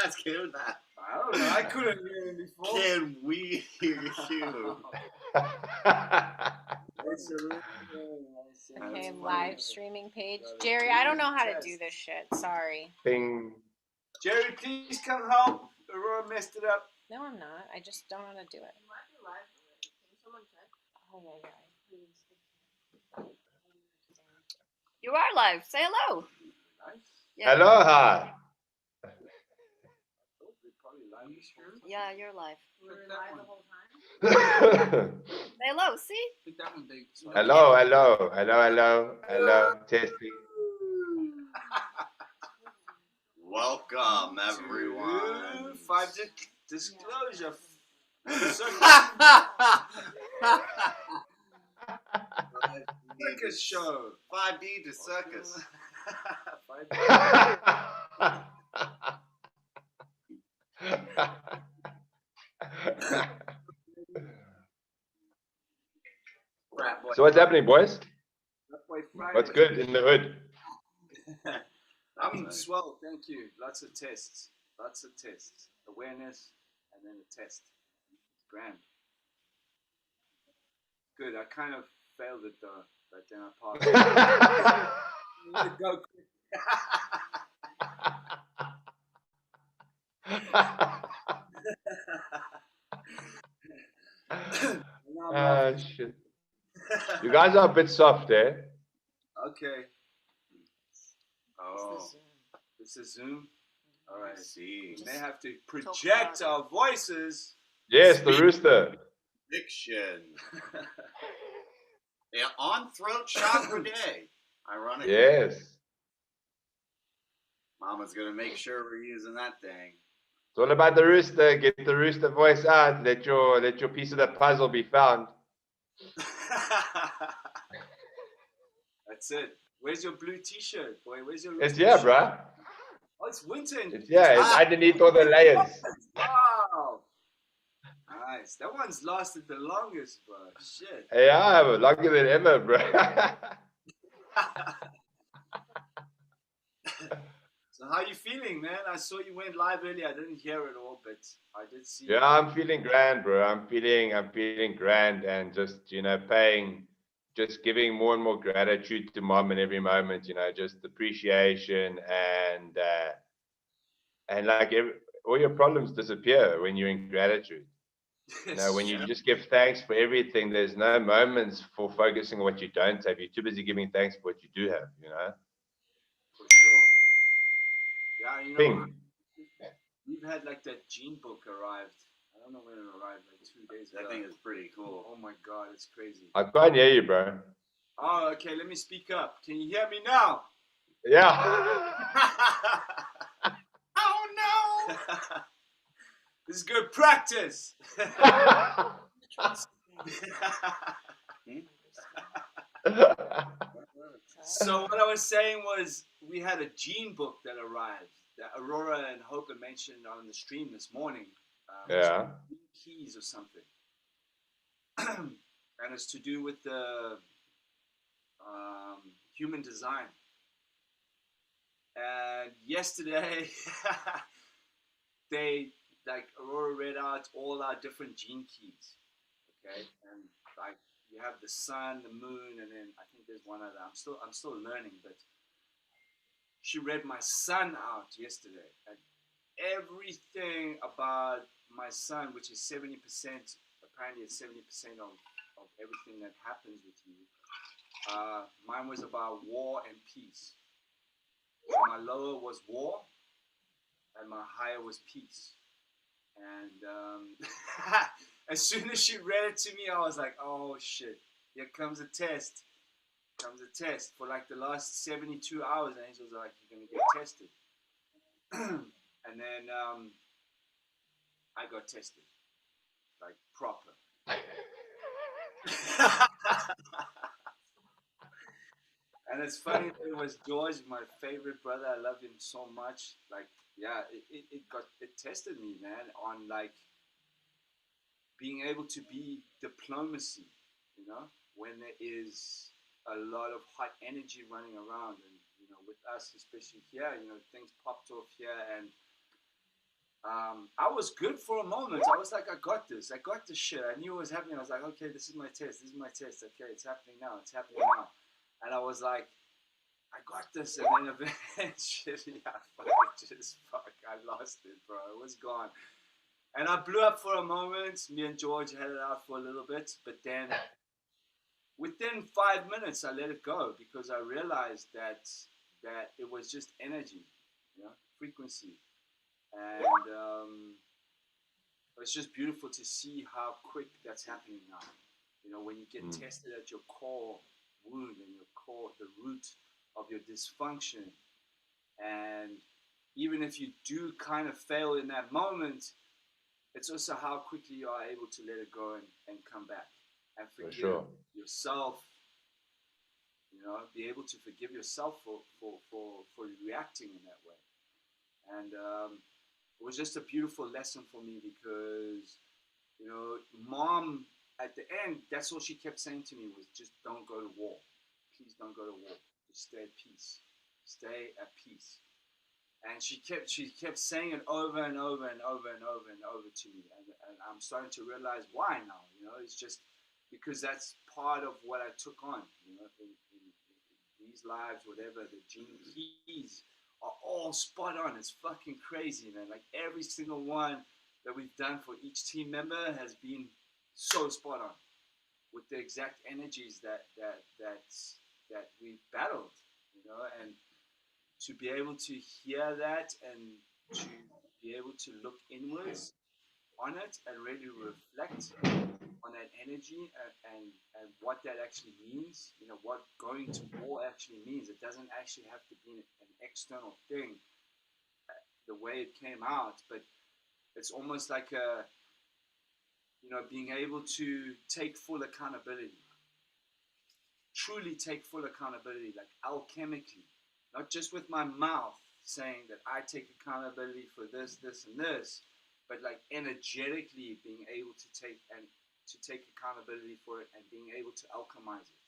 Ask him that. I don't know. I couldn't hear him before. Can we hear you? It's a really nice. Okay, That's live funny. streaming page. Jerry, I don't know how to do this shit. Sorry. Bing. Jerry, please come help. Aurora messed it up. No, I'm not. I just don't know how to do it. Oh, yeah, you are live. Say hello. Nice. Yeah. Aloha. Oh, they probably live this year. Yeah, you're live. Pick that one. Say hello. See? Pick that one, big. hello, hello, hello, hello, hello. Testing. Welcome, everyone. Five disclosure. Circus show. 5D to circus. 5D. Frat boy. So what's happening, boys? Frat boy Friday. What's good in the hood? I'm swell, thank you. Lots of tests. Awareness and then a test. It's grand. Good. I kind of failed it though, but then I passed. Let it go quick. Shit. You guys are a bit soft, eh? Okay. Oh, This is Zoom. All I right. see. We may have to project our voices. Yes, the rooster. Fiction. Yeah, on Throat Chakra Day. Ironically. Yes. Mama's gonna make sure we're using that thing. It's all about the rooster. Get the rooster voice out. Let your piece of the puzzle be found. That's it. Where's your blue T-shirt, boy? Where's your? It's here, shirt? bruh. Oh, it's winter. It's underneath all the layers. Wow. Nice. That one's lasted the longest, bro. Shit. Yeah, longer than ever, bro. So how you feeling, man? I saw you went live earlier. I didn't hear it all, but I did see. Yeah, I'm feeling grand, bro. I'm feeling grand, and just just giving more and more gratitude to mom in every moment. Just appreciation and like all your problems disappear when you're in gratitude. When you just give thanks for everything, there's no moments for focusing on what you don't have. You're too busy giving thanks for what you do have. For sure. Yeah, Bing. we've had like that gene book arrived. I don't know when it arrived, like 2 days ago. That thing is pretty cool. Oh my god, it's crazy. I can't hear you, bro. Oh, okay, let me speak up. Can you hear me now? Yeah. Oh no! This is good practice. So what I was saying was we had a gene book that arrived that Aurora and Hope mentioned on the stream this morning. Yeah. Keys or something. And it's to do with the human design. And yesterday, Aurora read out all our different gene keys. Okay, and like you have the sun, the moon, and then I think there's one other. I'm still learning, but she read my sun out yesterday, and everything about my sun, which is 70%, apparently it's 70% of everything that happens with you. Mine was about war and peace. So my lower was war, and my higher was peace. And as soon as she read it to me, I was like, oh shit, here comes a test. For like the last 72 hours, Angels are like, you're going to get tested. And then I got tested, like proper. And it's funny, it was George, my favorite brother. I love him so much. Like, yeah, it tested me, man, on like being able to be diplomacy, when there is a lot of hot energy running around, and you know, with us, especially here, you know, things popped off here, and I was good for a moment. I was like, I got this shit. I knew it was happening. I was like, okay, this is my test. Okay, it's happening now. And I was like, I got this. And then eventually, I lost it, bro. It was gone. And I blew up for a moment. Me and George had it out for a little bit. But then within 5 minutes, I let it go because I realized that it was just energy, you know, frequency. And it's just beautiful to see how quick that's happening now. You know, when you get tested at your core wound and your core, the root of your dysfunction. And even if you do kind of fail in that moment, it's also how quickly you are able to let it go and come back and forgive yourself. You know, be able to forgive yourself for reacting in that way. And it was just a beautiful lesson for me because, you know, Mom, at the end, that's all she kept saying to me was just don't go to war. Please don't go to war. Just stay at peace. Stay at peace. And she kept saying it over and over and over and over and over to me. And I'm starting to realize why now. You know, it's just because that's part of what I took on. You know, in these lives, whatever, the gene keys are all spot on. It's fucking crazy, man. Like every single one that we've done for each team member has been so spot on with the exact energies that we've battled, you know, and to be able to hear that and to be able to look inwards on it and really reflect on that energy and what that actually means, you know, what going to war actually means. It doesn't actually have to be an external thing, the way it came out, but it's almost like you know, being able to take full accountability, truly take full accountability, like alchemically, not just with my mouth saying that I take accountability for this, and this, but like energetically being able to take accountability for it and being able to alchemize it.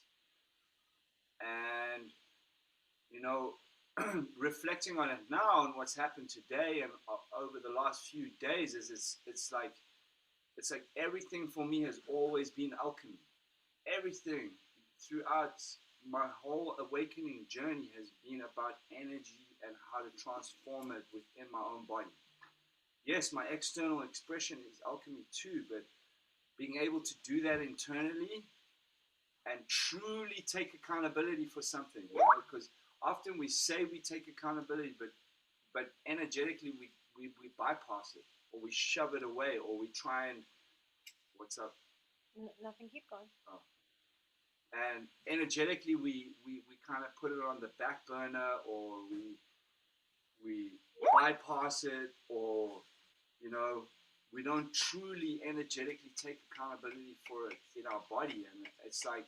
And, you know, reflecting on it now and what's happened today and over the last few days is it's like everything for me has always been alchemy. Everything throughout my whole awakening journey has been about energy and how to transform it within my own body. Yes, my external expression is alchemy too, but being able to do that internally and truly take accountability for something, you know, because often we say we take accountability, but energetically we bypass it, or we shove it away, or we try and, what's up? Nothing, keep going. Oh. And energetically we kind of put it on the back burner, or we bypass it, or, you know, we don't truly energetically take accountability for it in our body. And it's like,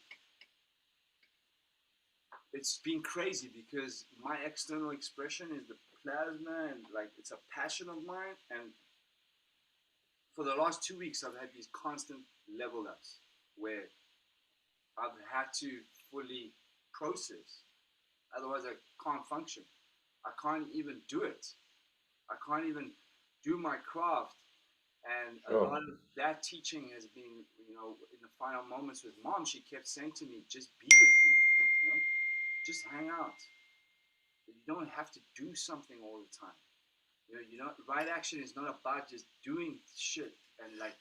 it's been crazy because my external expression is the plasma, and like it's a passion of mine. And for the last 2 weeks, I've had these constant level ups where I've had to fully process. Otherwise, I can't function. I can't even do it. I can't even do my craft. And a lot of that teaching has been, you know, in the final moments with Mom, she kept saying to me, just be with me, you know, just hang out. You don't have to do something all the time. You know, right action is not about just doing shit and like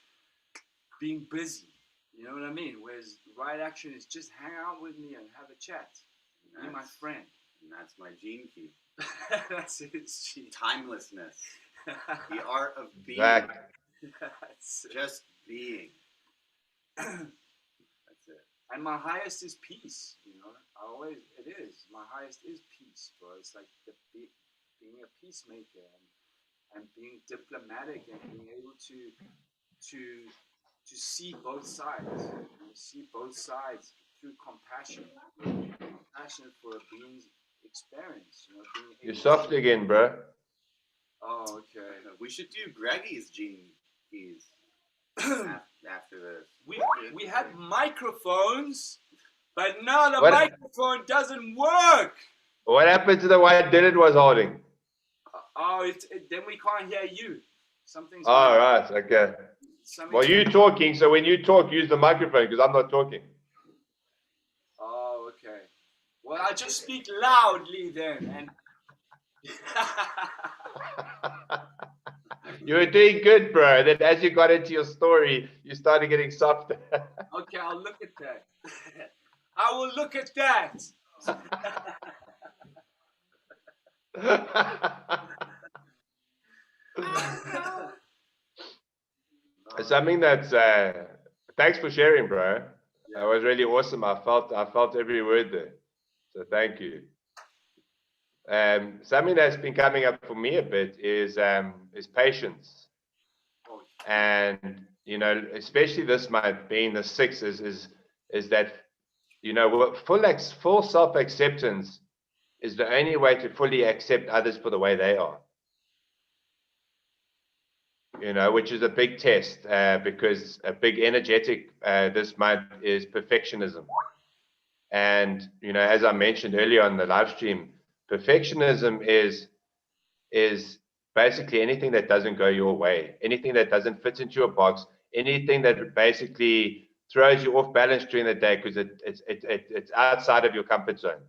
being busy. You know what I mean? Whereas right action is just hang out with me and have a chat. Be my friend. And that's my gene key. That's his gene. Timelessness. The art of being. Exactly. Just being. That's it. And my highest is peace, you know. It is. My highest is peace, bro. It's like being a peacemaker and being diplomatic and being able to see both sides. You know, see both sides through compassion. Compassion for a being's experience, you know. You're soft again, bro. Oh, okay. We should do Greggy's gene keys after this. We had microphones, but now the What? microphone doesn't work. What happened to the one Dylan was holding? Oh, then we can't hear you. Something's Oh, wrong. right. Okay. Something's Well, you talking, so when you talk, use the microphone because I'm not talking. Oh, okay. Well, I just speak loudly then. And You were doing good, bro. Then as you got into your story, you started getting softer. okay, I'll look at that. I will look at that. Something that's thanks for sharing, bro. That was really awesome. I felt every word there. So thank you. Something that's been coming up for me a bit is patience. And you know, especially this month being the 6th is that, you know, full self-acceptance is the only way to fully accept others for the way they are. You know, which is a big test because a big energetic this month is perfectionism. And, you know, as I mentioned earlier on the live stream, perfectionism is basically anything that doesn't go your way, anything that doesn't fit into your box, anything that basically throws you off balance during the day because it's outside of your comfort zone.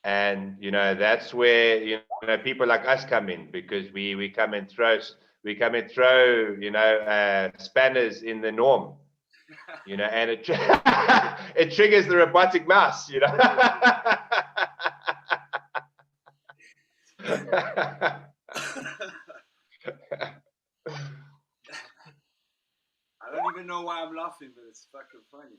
And you know, that's where, you know, people like us come in, because we come and throw you know, spanners in the norm, you know, and it it triggers the robotic mouse, you know. I don't even know why I'm laughing, but it's fucking funny.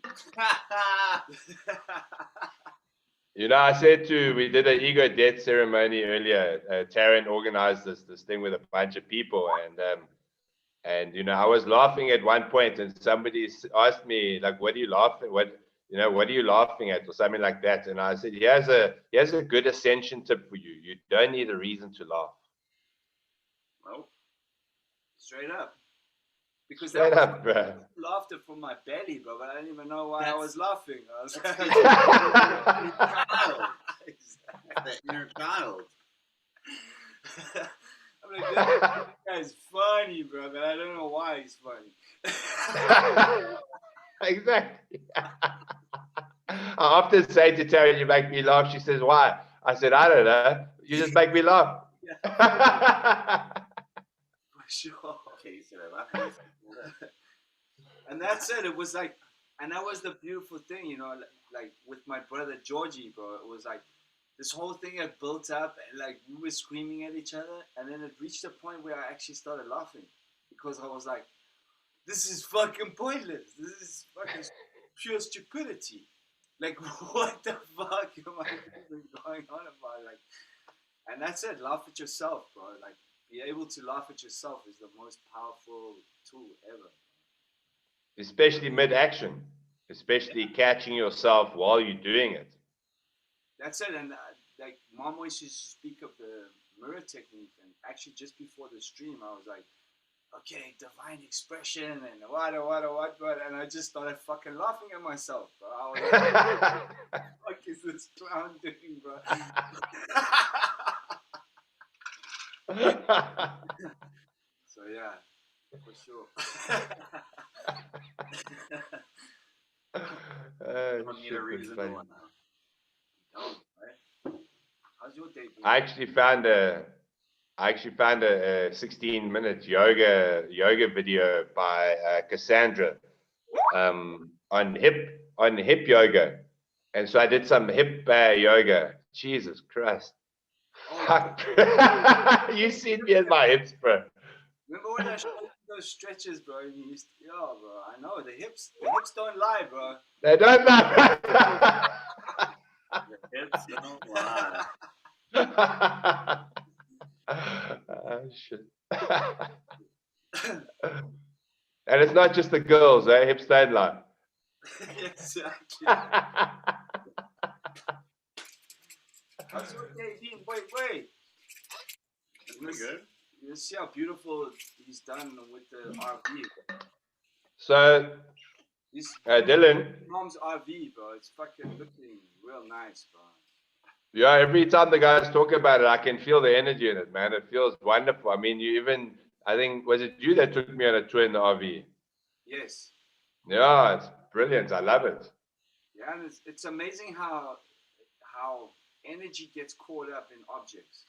You know, we did an ego death ceremony earlier. Taryn organized this thing with a bunch of people, and you know, I was laughing at one point, and somebody asked me like, "What are you laughing? What are you laughing at?" or something like that. And I said, "Here's a good ascension tip for you. You don't need a reason to laugh." Well, straight up. Because Straight that was up, bro. laughter from my belly, bro. But I didn't even know why I was laughing. I was That inner child. I'm like, this guy's funny, bro, but I don't know why he's funny. Exactly. I often say to Terry, "You make me laugh." She says, "Why?" I said, "I don't know. You just make me laugh." For sure. Okay, so I laugh. And that's it. It was like, and that was the beautiful thing, you know, like with my brother Georgie, bro. It was like this whole thing had built up, and like we were screaming at each other, and then it reached a point where I actually started laughing because I was like, "This is fucking pointless. This is fucking pure stupidity. Like, what the fuck am I even going on about?" Like, and that's it. Laugh at yourself, bro. Like, be able to laugh at yourself is the most powerful tool ever. Especially mid-action, especially catching yourself while you're doing it. That's it. And like Mom always used to speak of the mirror technique, and actually just before the stream, I was like, "Okay, divine expression and what, and I just started fucking laughing at myself, bro. I was like, "What the fuck is this clown doing, bro?" So yeah, for sure. I don't need a reason to laugh. Don't, right? How's your day been? I actually found a 16-minute yoga video by Cassandra on hip yoga, and so I did some hip yoga. Jesus Christ! Fuck. You seen me at my hips, bro. Remember when I showed you those stretches, bro? And you used to, yo, bro, I know the hips don't lie, bro. They don't know. Your hips don't lie. Oh, shit. And it's not just the girls, eh? Hips don't lie. Exactly. How's your day been? Wait. Pretty good. You see how beautiful he's done with the RV. So, He's Dylan, mom's RV, bro. It's fucking looking real nice, bro. Yeah, every time the guys talk about it, I can feel the energy in it, man. It feels wonderful. I mean, I think, was it you that took me on a tour in the RV? Yes. Yeah, it's brilliant. I love it. Yeah, and it's amazing how energy gets caught up in objects,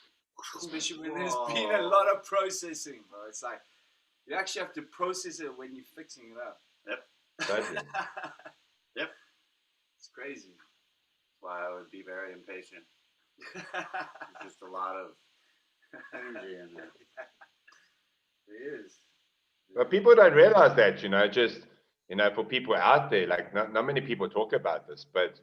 especially when there's been a lot of processing, bro. It's like you actually have to process it when you're fixing it up. Totally. Yep. It's crazy. That's why I would be very impatient. There's just a lot of energy in there. There is. But people don't realize that, just, for people out there, like not many people talk about this, but,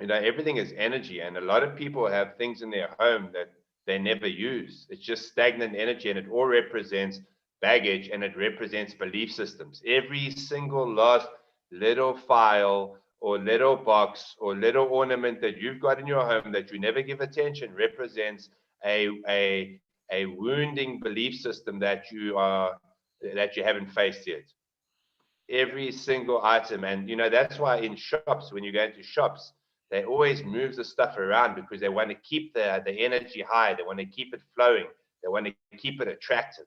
everything is energy. And a lot of people have things in their home that they never use. It's just stagnant energy, and it all represents baggage, and it represents belief systems. Every single last little file or little box or little ornament that you've got in your home that you never give attention represents a wounding belief system that you haven't faced yet. Every single item. And that's why in shops, when you go into shops, they always move the stuff around, because they want to keep the energy high. They want to keep it flowing. They want to keep it attractive.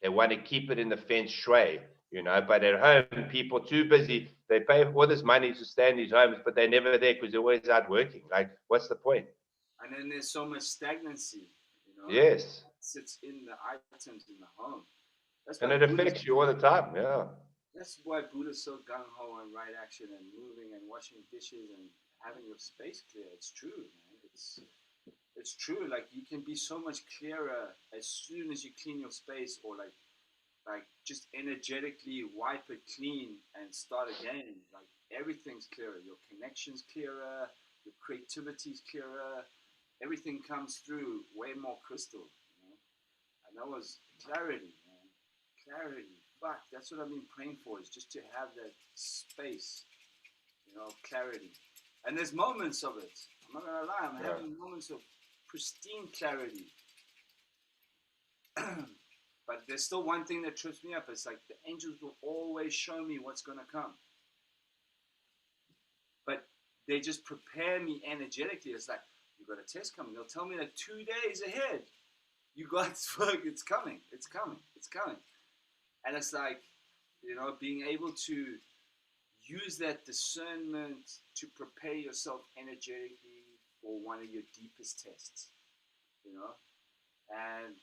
They want to keep it in the feng shui, but at home, people too busy. They pay all this money to stay in these homes, but they're never there because they're always out working. Like, what's the point? And then there's so much stagnancy, Yes. It sits in the items in the home. And it affects you all the time. Yeah. That's why Buddha's so gung-ho on right action and moving and washing dishes and having your space clear. It's true, man. It's true. Like, you can be so much clearer as soon as you clean your space, or like just energetically wipe it clean and start again. Like, everything's clearer. Your connection's clearer. Your creativity's clearer. Everything comes through way more crystal. And that was clarity, man. Clarity. Fuck, that's what I've been praying for, is just to have that space, clarity. And there's moments of it. I'm not gonna lie, I'm having moments of pristine clarity. But there's still one thing that trips me up. It's like the angels will always show me what's gonna come. But they just prepare me energetically. It's like, you got a test coming. They'll tell me like 2 days ahead. You got it's coming. It's coming. It's coming. And it's like, being able to use that discernment to prepare yourself energetically for one of your deepest tests, and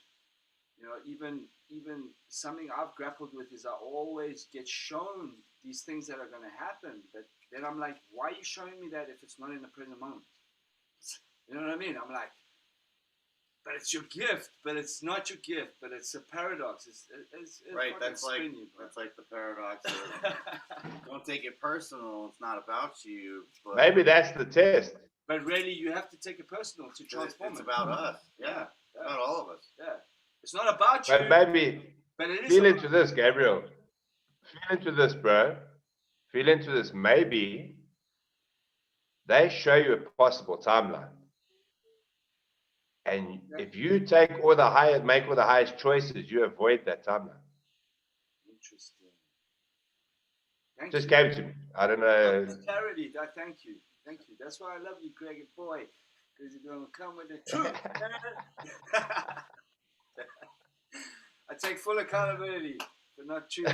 even something I've grappled with is I always get shown these things that are going to happen, but then I'm like, why are you showing me that if it's not in the present moment? You know what I mean? I'm like, but it's your gift, but it's not your gift, but it's a paradox. It's right. That's like the paradox of don't take it personal. It's not about you. But maybe that's the test. But really, you have to take it personal to transform it. It's about us. Yeah. About all of us. Yeah. It's not about you. But maybe but it is feel into this, Gabriel. Feel into this, bro. Feel into this. Maybe they show you a possible timeline. And if you make all the highest choices, you avoid that timeline. Interesting. Thank Just you. came to me. I don't know. Clarity. Thank you. Thank you. That's why I love you, Greg and boy, because you're gonna come with the truth. I take full accountability for not choosing.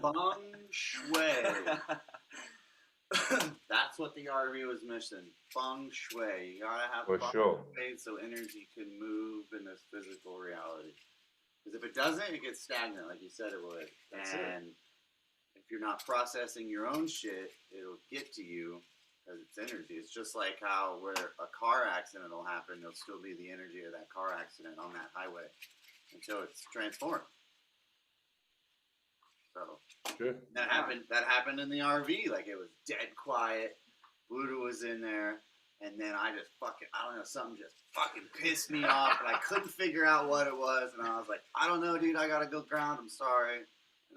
Feng Shui. That's what the RV was missing. Feng Shui. You gotta have For feng sure. shui so energy can move in this physical reality. Because if it doesn't, it gets stagnant, like you said it would. And if you're not processing your own shit, it'll get to you as it's energy. It's just like how where a car accident will happen, there'll still be the energy of that car accident on that highway until it's transformed. So Sure. that happened in the RV. Like, it was dead quiet. Buddha was in there, and then I don't know, something just fucking pissed me off, and I couldn't figure out what it was, and I was like, I don't know, dude, I gotta go ground, I'm sorry. And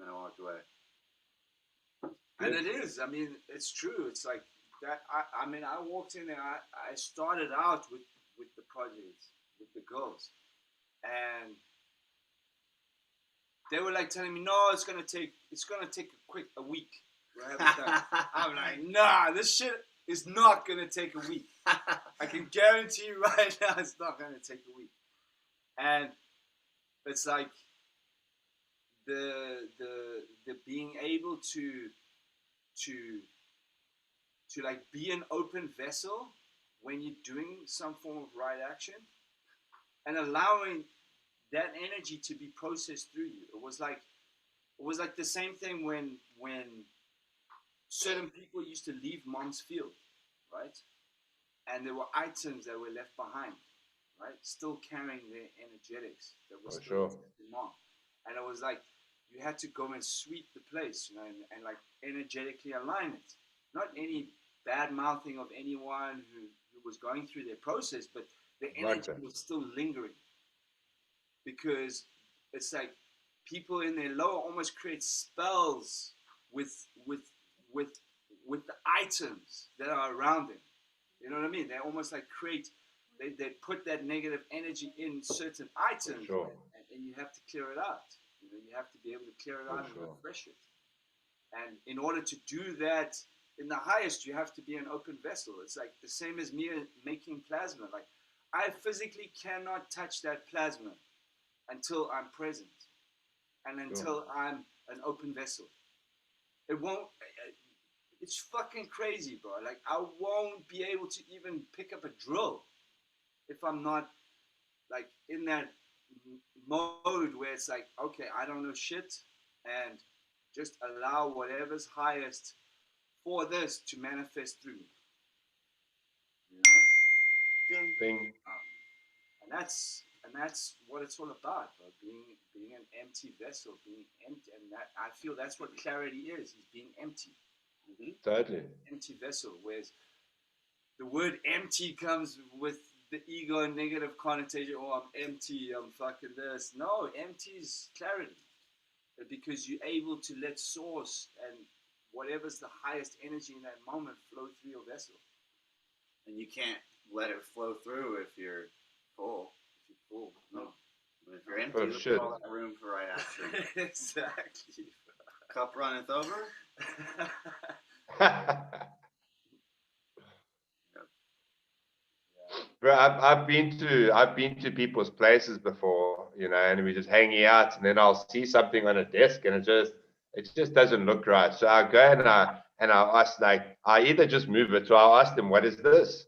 then I walked away. And it is. I mean, it's true. It's like that. I mean, I walked in there. I started out with the projects, with the girls, and they were like telling me, no, it's gonna take a week. We'll have it done. I'm like, nah, this shit. is not going to take a week. I can guarantee you right now it's not going to take a week. And it's like the being able to like be an open vessel when you're doing some form of right action and allowing that energy to be processed through you. It was like the same thing when certain people used to leave mom's field, right? And there were items that were left behind, right? Still carrying their energetics that was For still sure. in mom. And it was like you had to go and sweep the place, and like energetically align it. Not any bad mouthing of anyone who was going through their process, but the energy was still lingering. Because it's like people in their lower almost create spells with the items that are around them. You know what I mean? They almost like they put that negative energy in certain items, Sure. and you have to clear it out. You have to be able to clear it out and refresh it. And in order to do that in the highest, you have to be an open vessel. It's like the same as me making plasma. Like I physically cannot touch that plasma until I'm present and until I'm an open vessel. It won't. It's fucking crazy, bro. Like I won't be able to even pick up a drill if I'm not like in that mode where it's like, okay, I don't know shit, and just allow whatever's highest for this to manifest through me. Bing. And that's what it's all about, bro. Being an empty vessel, being empty, and that I feel that's what clarity is being empty. Totally. Empty vessel, whereas the word empty comes with the ego and negative connotation. Oh, I'm empty, I'm fucking this. No, empty is clarity. Because you're able to let source and whatever's the highest energy in that moment flow through your vessel. And you can't let it flow through if you're full. If you're full, no. If you're empty, there's shit. all that room for right action. Exactly. Cup runneth over. Bro, I've been to people's places before, and we're just hanging out, and then I'll see something on a desk, and it just doesn't look right. So I go and I ask, like, I either just move it, or I'll ask them, what is this?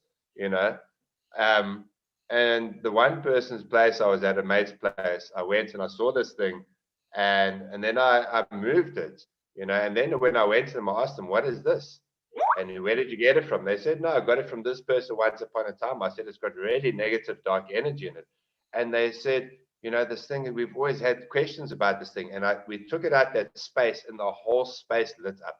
And the one person's place, I was at a mate's place. I went and I saw this thing, and then I moved it, and then when I went to them, I asked them, what is this? And where did you get it from? They said, no, I got it from this person once upon a time. I said, it's got really negative, dark energy in it. And they said, this thing, we've always had questions about this thing. And we took it out that space, and the whole space lit up.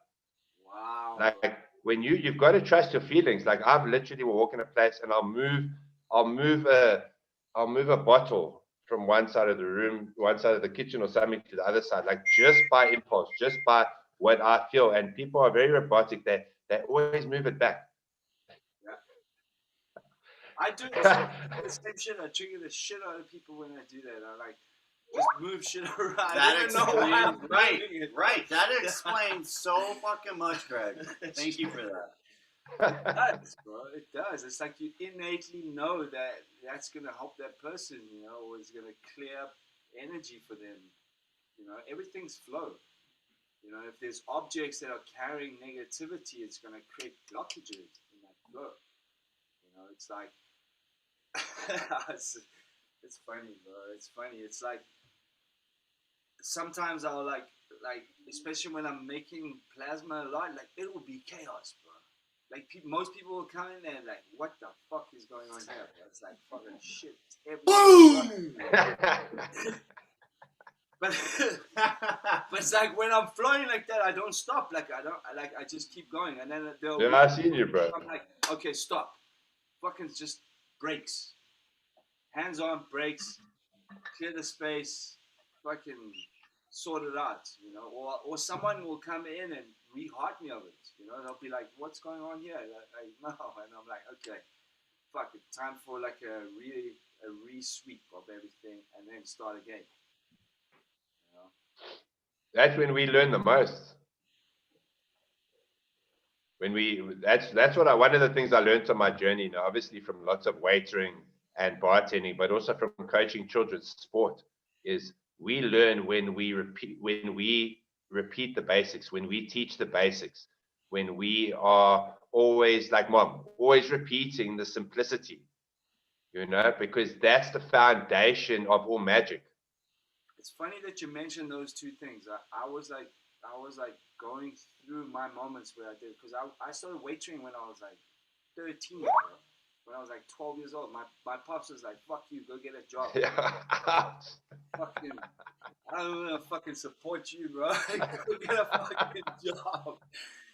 Wow. Like when you've got to trust your feelings. Like I've literally will walk in a place and I'll move a bottle from one side of the room, one side of the kitchen or something to the other side, like just by impulse, just by what I feel. And people are very robotic. They always move it back. Yeah. I do the same shit. I trigger the shit out of people when I do that. I like just move shit around. That explains, right. That explains so fucking much, Greg. Thank you for that. It does, bro. It does. It's like you innately know that that's gonna help that person, or it's gonna clear up energy for them. Everything's flow. If there's objects that are carrying negativity, it's gonna create blockages in that flow. It's like it's funny, bro. It's funny. It's like sometimes I'll like especially when I'm making plasma a lot, like it will be chaos, bro. Like most people will come in there and like, what the fuck is going on here? Bro? It's like fucking shit. Boom! But it's like when I'm flowing like that, I don't stop. I just keep going, and then they'll. Yeah, I've seen you, bro. I'm like, okay, stop. Fucking just breaks. Hands on, breaks. Clear the space. Fucking sort it out, Or someone will come in and re-heart me of it, They'll be like, what's going on here? I know, and I'm like, okay, fuck it, time for like a re-sweep of everything, and then start again. That's when we learn the most. That's what one of the things I learned on my journey, obviously from lots of waitering and bartending, but also from coaching children's sport, is we learn when we repeat the basics, when we teach the basics, when we are always like mom, always repeating the simplicity, because that's the foundation of all magic. It's funny that you mentioned those two things. I was like going through my moments where I did, because I started waitering when I was like 13, bro. When I was like 12 years old. My pops was like, fuck you, go get a job. Yeah. Fucking, I don't want to fucking support you, bro. Go get a fucking job.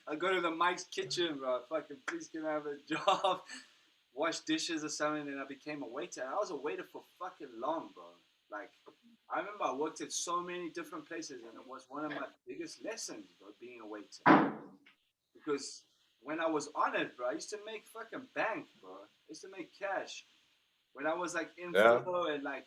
I go to the Mike's kitchen, bro. Fucking, please can I have a job? Wash dishes or something, and I became a waiter. And I was a waiter for fucking long, bro. Like, I remember I worked at so many different places, and it was one of my biggest lessons, bro, being a waiter. Because when I was on it, bro, I used to make fucking bank, bro. I used to make cash. When I was like in flow and like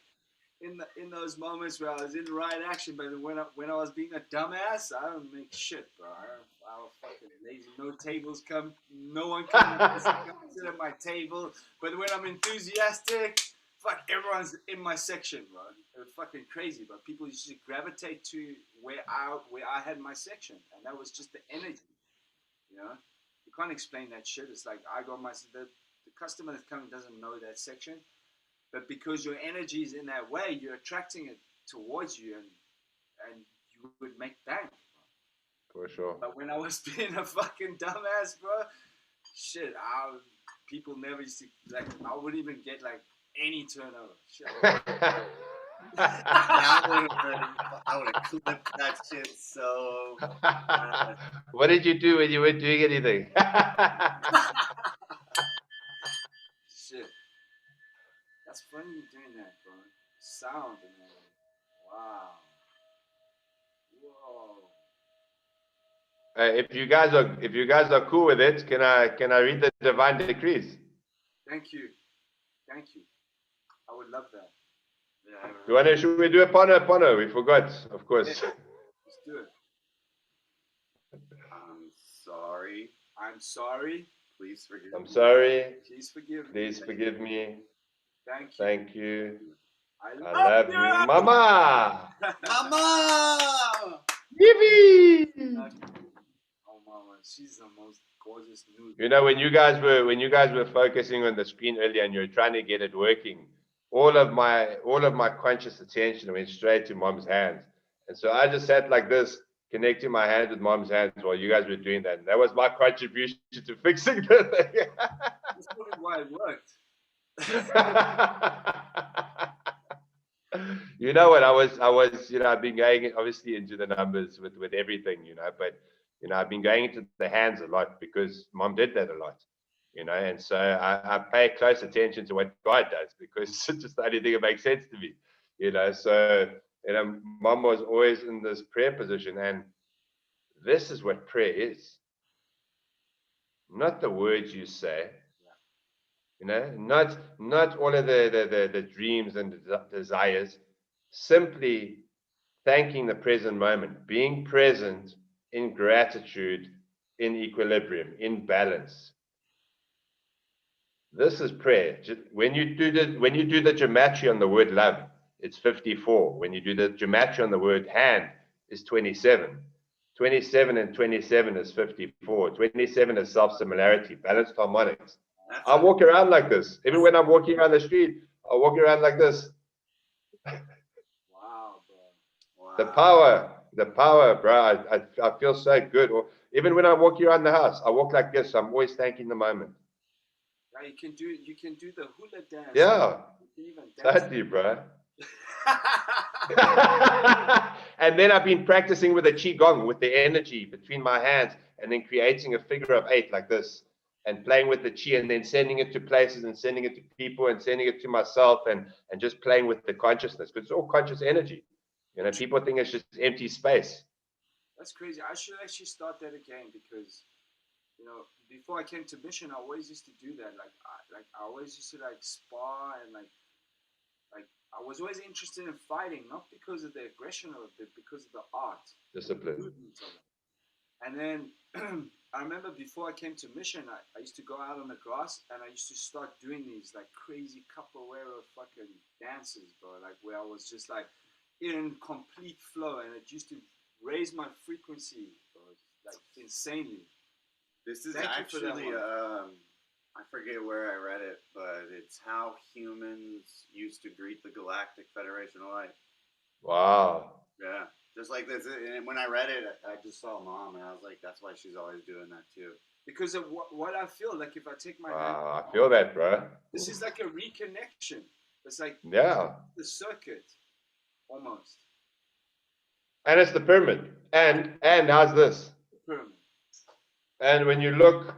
in those moments where I was in the right action, but when I was being a dumbass, I don't make shit, bro. I was fucking lazy. No tables come. No one comes sit at my table. But when I'm enthusiastic, fuck, everyone's in my section, bro. It was fucking crazy, bro. People used to gravitate to where I had my section, and that was just the energy, You can't explain that shit. It's like I got the customer that's coming doesn't know that section, but because your energy is in that way, you're attracting it towards you, and you would make bank. For sure. But when I was being a fucking dumbass, bro, shit, people never used to, like, I wouldn't even get like any turnover. Shit. I would have clipped that shit so bad. What did you do when you weren't doing anything? Shit. That's funny you doing that, bro. Sound, man. Wow. Whoa. If you guys are cool with it, can I read the divine decrees? Thank you. I would love that. Yeah, Should we do a pono? We forgot, of course. Yeah. Let's do it. I'm sorry. Please forgive me. I'm sorry. Please forgive me. Please forgive me. Thank you. Thank you. I love you, Mama. Mama! Yippee! Oh, Mama, she's the most gorgeous nude. When you guys were focusing on the screen earlier and you were trying to get it working, all of my conscious attention went straight to Mom's hands, and so I just sat like this, connecting my hands with Mom's hands while you guys were doing that. And that was my contribution to fixing the thing. That's probably why it worked. You know what? I was, I've been going obviously into the numbers with everything, but I've been going into the hands a lot because Mom did that a lot, and so I pay close attention to what God does because it's just the only thing that makes sense to me, so, Mom was always in this prayer position, and this is what prayer is. Not the words you say, not all of the dreams and desires, simply thanking the present moment, being present in gratitude, in equilibrium, in balance. This is prayer. When you do the gematria on the word love, it's 54. When you do the gematria on the word hand, it's 27. 27 and 27 is 54. 27 is self-similarity, balanced harmonics. I walk around like this. Even when I'm walking around the street, I walk around like this. Wow, bro. Wow. The power, bro. I feel so good. Or even when I'm walking around the house, I walk like this. I'm always thanking the moment. Yeah, you can do the hula dance. Yeah. You can even dance. Totally, bro. And then I've been practicing with the qigong, with the energy between my hands, and then creating a figure of 8 like this, and playing with the chi, and then sending it to places, and sending it to people, and sending it to myself, and just playing with the consciousness. But it's all conscious energy. People think it's just empty space. That's crazy. I should actually start that again because, before I came to Mission, I always used to do that. I always used to spar and I was always interested in fighting, not because of the aggression of it, but because of the art. Discipline. And then I remember before I came to Mission, I used to go out on the grass and I used to start doing these like crazy capoeira fucking dances, bro. Like where I was just like in complete flow, and it used to raise my frequency, bro, like insanely. This is Thank you for that actually, one. I forget where I read it, but it's how humans used to greet the Galactic Federation of Light. Wow. Yeah, just like this. And when I read it, I just saw Mom, and I was like, that's why she's always doing that too. Because of what I feel like if I take my hand, Wow. I feel that, bro. this is like a reconnection. It's like Yeah. the circuit, almost. And it's the pyramid. And how's this? The pyramid. And when you look,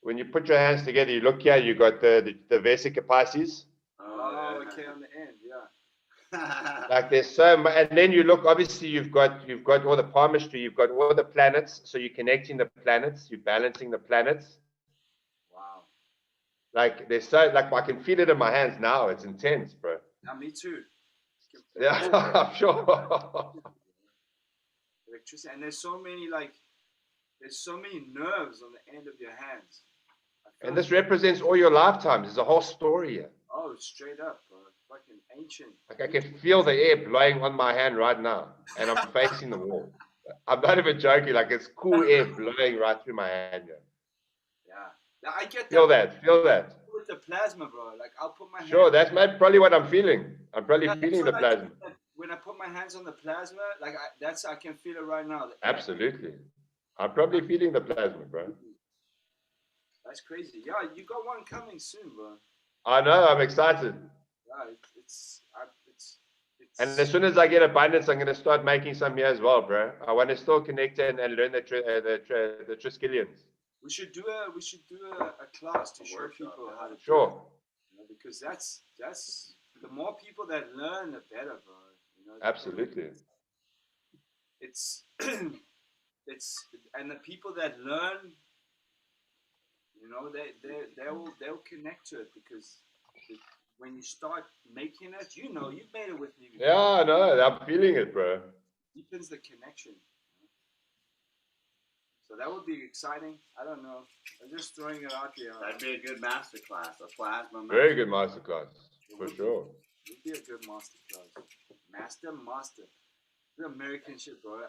when you put your hands together, you look here, you got the Vesica Pisces. Oh, okay, on the end, yeah. Like there's so much, and then you look. Obviously, you've got all the palmistry. You've got all the planets. So you're connecting the planets. You're balancing the planets. Wow. Like there's so like I can feel it in my hands now. It's intense, bro. Yeah, me too. Yeah, I'm sure. Electricity, and there's so many nerves on the end of your hands. And this represents all your lifetimes. There's a whole story here. Oh, straight up, bro. Fucking ancient. Like I can feel the air blowing on my hand right now, and I'm facing the wall. I'm not even joking. Like it's cool air blowing right through my hand. Here. Yeah, I get Feel that. Feel that. with the plasma, bro. Like I'll put my Sure, hand. that's probably what I'm feeling. I'm probably Yeah, feeling that's the what I plasma. do. When I put my hands on the plasma, like I can feel it right now. Absolutely. I'm probably feeling the plasma, bro. That's crazy. Yeah, you got one coming soon, bro. I know. I'm excited. Yeah, it's And as soon as I get abundance, I'm going to start making some here as well, bro. I want to still connect and learn the Triskelions. we should do a class to show workshop, people how to do Sure. it. You know, because that's the more people that learn, the better, bro. You know, Absolutely. it's it's and the people that learn, you know, they'll connect to it because when you start making it, you know, you've made it with me before. Yeah, I know. I'm feeling it, bro. Deepens the connection. So that would be exciting. I don't know. I'm just throwing it out there. That'd be a good master class, a plasma. Very good masterclass, for sure. It would be a good master class. Master. The American shit, bro.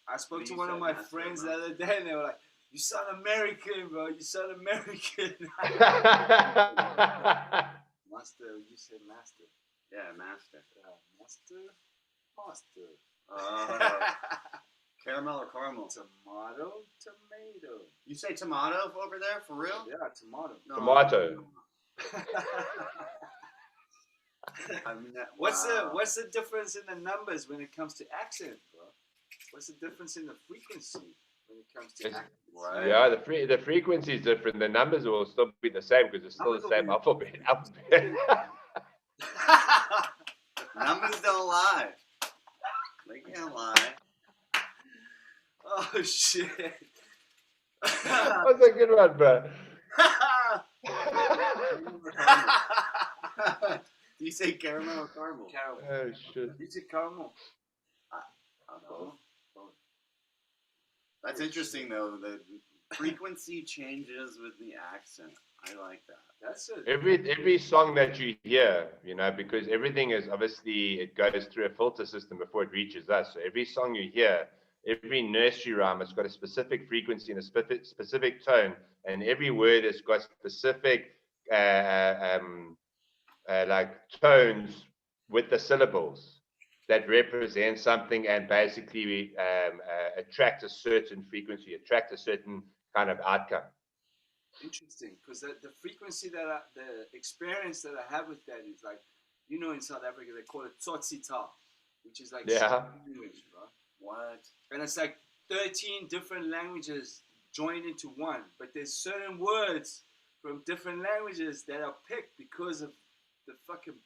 I spoke to You one of said my master, friends bro. the other day, and they were like, "You sound American, bro. You sound American." Master, you said master. Yeah, master. Master. Caramel or caramel? Tomato. You say tomato over there for real? Yeah, tomato. No. Tomato. I mean, What's the difference in the numbers when it comes to accent, bro? What's the difference in the frequency when it comes to It's- accent? Right. Yeah, the frequency is different. The numbers will still be the same because it's still the same alphabet. Numbers don't lie. They can't lie. Oh shit! That's a good one, bro. Do you say caramel or caramel? Caramel. Oh shit. You say caramel? Both. That's interesting though. The frequency changes with the accent. I like that. That's it. Every song that you hear, you know, because everything is obviously it goes through a filter system before it reaches us. So every song you hear, every nursery rhyme has got a specific frequency and a specific tone, and every word has got specific like tones with the syllables that represent something and basically attract a certain frequency, attract a certain kind of outcome. Interesting, because the frequency the experience that I have with that is like, you know, in South Africa they call it tsotsita, which is like Yeah. English, bro. What? And it's like 13 different languages joined into one, but there's certain words from different languages that are picked because of the fucking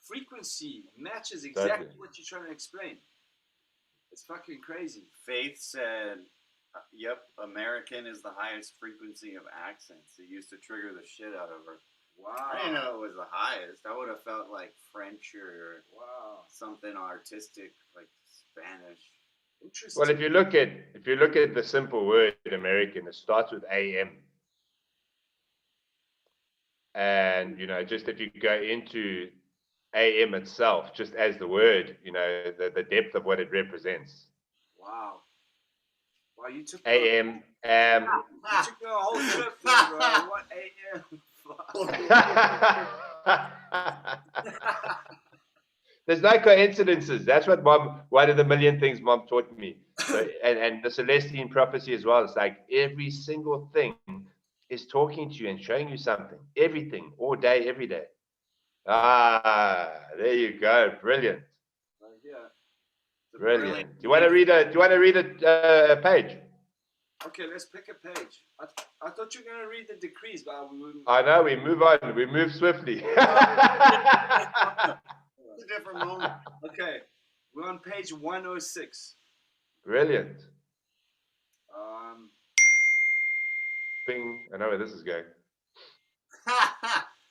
frequency matches exactly what you're trying to explain. It's fucking crazy. Faith said, "Yep, American is the highest frequency of accents." It used to trigger the shit out of her. Wow. I didn't know it was the highest. I would have felt like French or Wow. something artistic like Spanish. Interesting. Well, if you look at the simple word American, it starts with AM. And just if you go into AM itself, just as the word, the depth of what it represents. Wow. Wow, you took AM, you took the whole trip, there, bro. What AM? There's no coincidences. That's what one of the million things mom taught me. So, and the Celestine prophecy as well. It's like every single thing is talking to you and showing you something. Everything, all day, every day. There you go. Brilliant. Yeah. Brilliant. Do you want to read a page? Okay, let's pick a page. I thought you were gonna read the decrees, but we wouldn't. I know. We move on. We move swiftly. It's a different moment. Okay, we're on page 106. Brilliant. Bing. I know where this is going.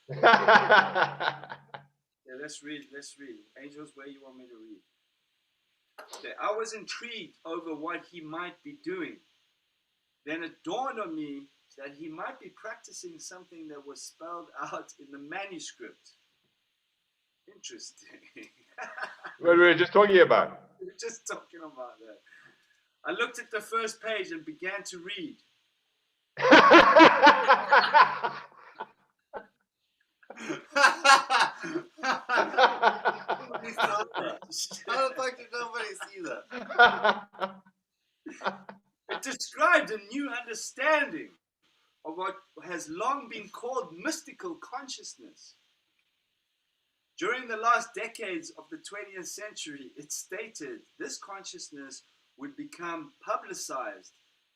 Yeah, let's read. Angels, where you want me to read? Okay, I was intrigued over what he might be doing. Then it dawned on me that he might be practicing something that was spelled out in the manuscript. Interesting. What we were just talking about. We were just talking about that. I looked at the first page and began to read. How the fuck did nobody see that? It described a new understanding of what has long been called mystical consciousness. During the last decades of the 20th century, it stated this consciousness would become publicized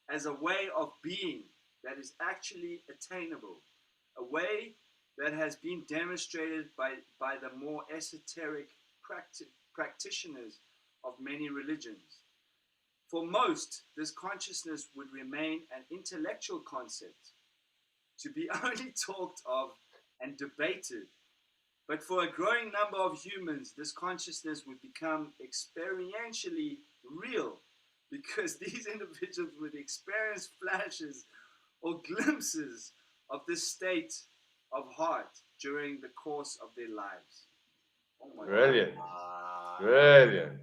as a way of being that is actually attainable, a way that has been demonstrated by the more esoteric practitioners of many religions. For most, this consciousness would remain an intellectual concept, to be only talked of and debated. But for a growing number of humans, this consciousness would become experientially real, because these individuals would experience flashes or glimpses of this state of heart during the course of their lives. Oh my Brilliant. God. Brilliant.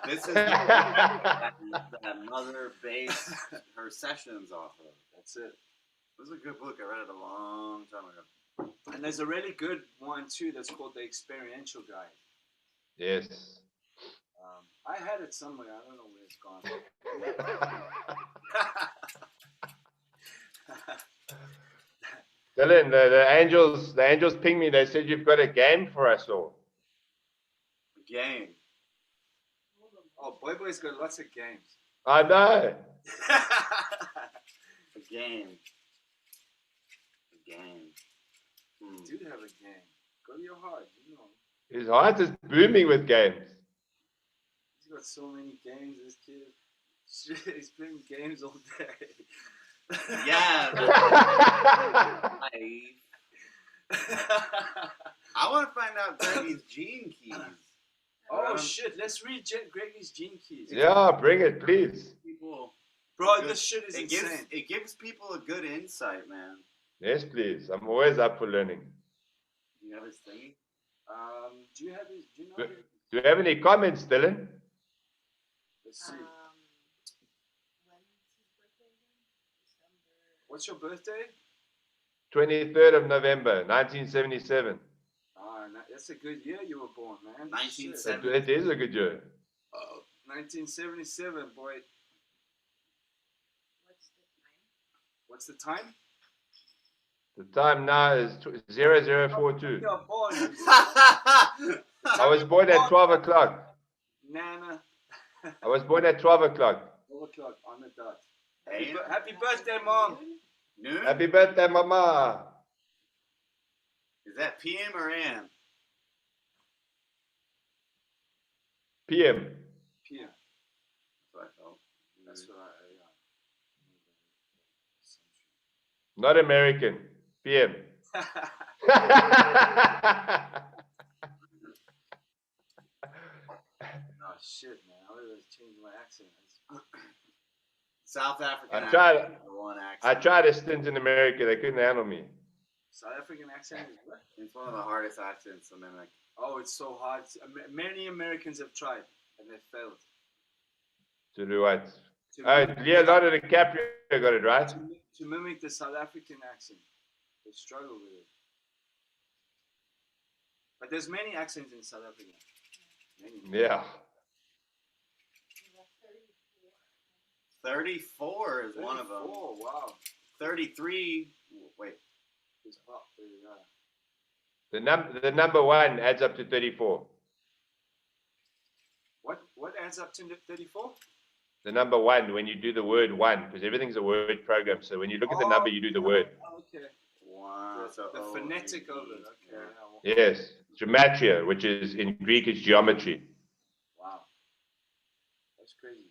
This is that mother base her sessions off of. That's it. This is a good book. I read it a long time ago. And there's a really good one too that's called The Experiential Guide. Yes. I had it somewhere. I don't know where it's gone. Dylan, the angels pinged me. They said you've got a game for us all. Game. Oh, Boy's got lots of games. I know. A game. A game. You do have a game. Go to your heart, you know. His heart is booming with games. He's got so many games, this kid. Shit, he's playing games all day. Yeah. I want to find out Greggy's gene keys. Oh shit, let's read Greggy's gene keys. Yeah, bring it, please. People, Bro, this shit is it insane. gives people a good insight, man. Yes, please. I'm always up for learning. You have his thingy? Do you have his, do you know his? Do you have any comments, Dylan? Let's see. What's your birthday? 23rd of November, 1977. That's a good year you were born, man. 1970. It is a good year. 1977, boy. What's the time? The time now is 0042. You're born. I was born at 12 o'clock. Nana. I was born at 12 o'clock. 12 o'clock on the dot. Hey. Happy birthday, Mom. Noon? Happy birthday, Mama. Is that PM or AM? PM. PM. That's what I felt. That's what Not American. PM. Oh shit, man! I always change my South African I accent tried. is the one I accent. tried a stint in America. They couldn't handle me. South African accent is what? It's one of the hardest accents to mimic. Oh, it's so hard. Many Americans have tried and they failed. To do what? To Oh, mimic- Leonardo DiCaprio got it right. to mimic the South African accent. They struggle with it. But there's many accents in South Africa. Many. Yeah. 34 is one of them. Oh, wow. 33. Wait. It's hot. The number one adds up to 34. What adds up to 34? The number one when you do the word one, because everything's a word program. So when you look at the number, you do the word. Okay. Wow. So The O, phonetic A, of E, it. Okay. yeah. Yes, gematria, which is in Greek is geometry. Wow. That's crazy.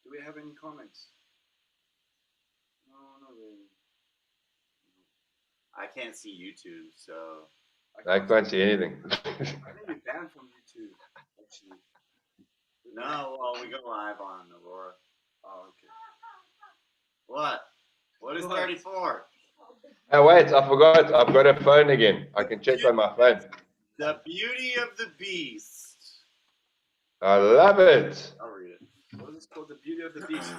Do we have any comments? No, not really. I can't see YouTube, so I can't see anything. I think you're banned from YouTube, actually. no. Well, we go live on Aurora. Oh, okay. What? What is What? 34? Oh wait, I forgot. I've got a phone again. I can check on my phone. The Beauty of the Beast. I love it. I'll read it. What is it called? The Beauty of the Beast.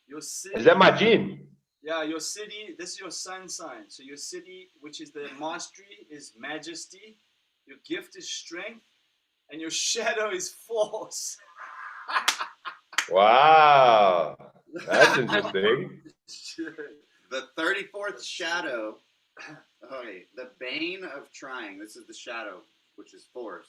Your city. Is that my gene? Yeah, your city. This is your sun sign. So your city, which is the mastery, is majesty. Your gift is strength, and your shadow is force. Wow, that's interesting. The 34th shadow. Okay, the bane of trying. This is the shadow, which is force.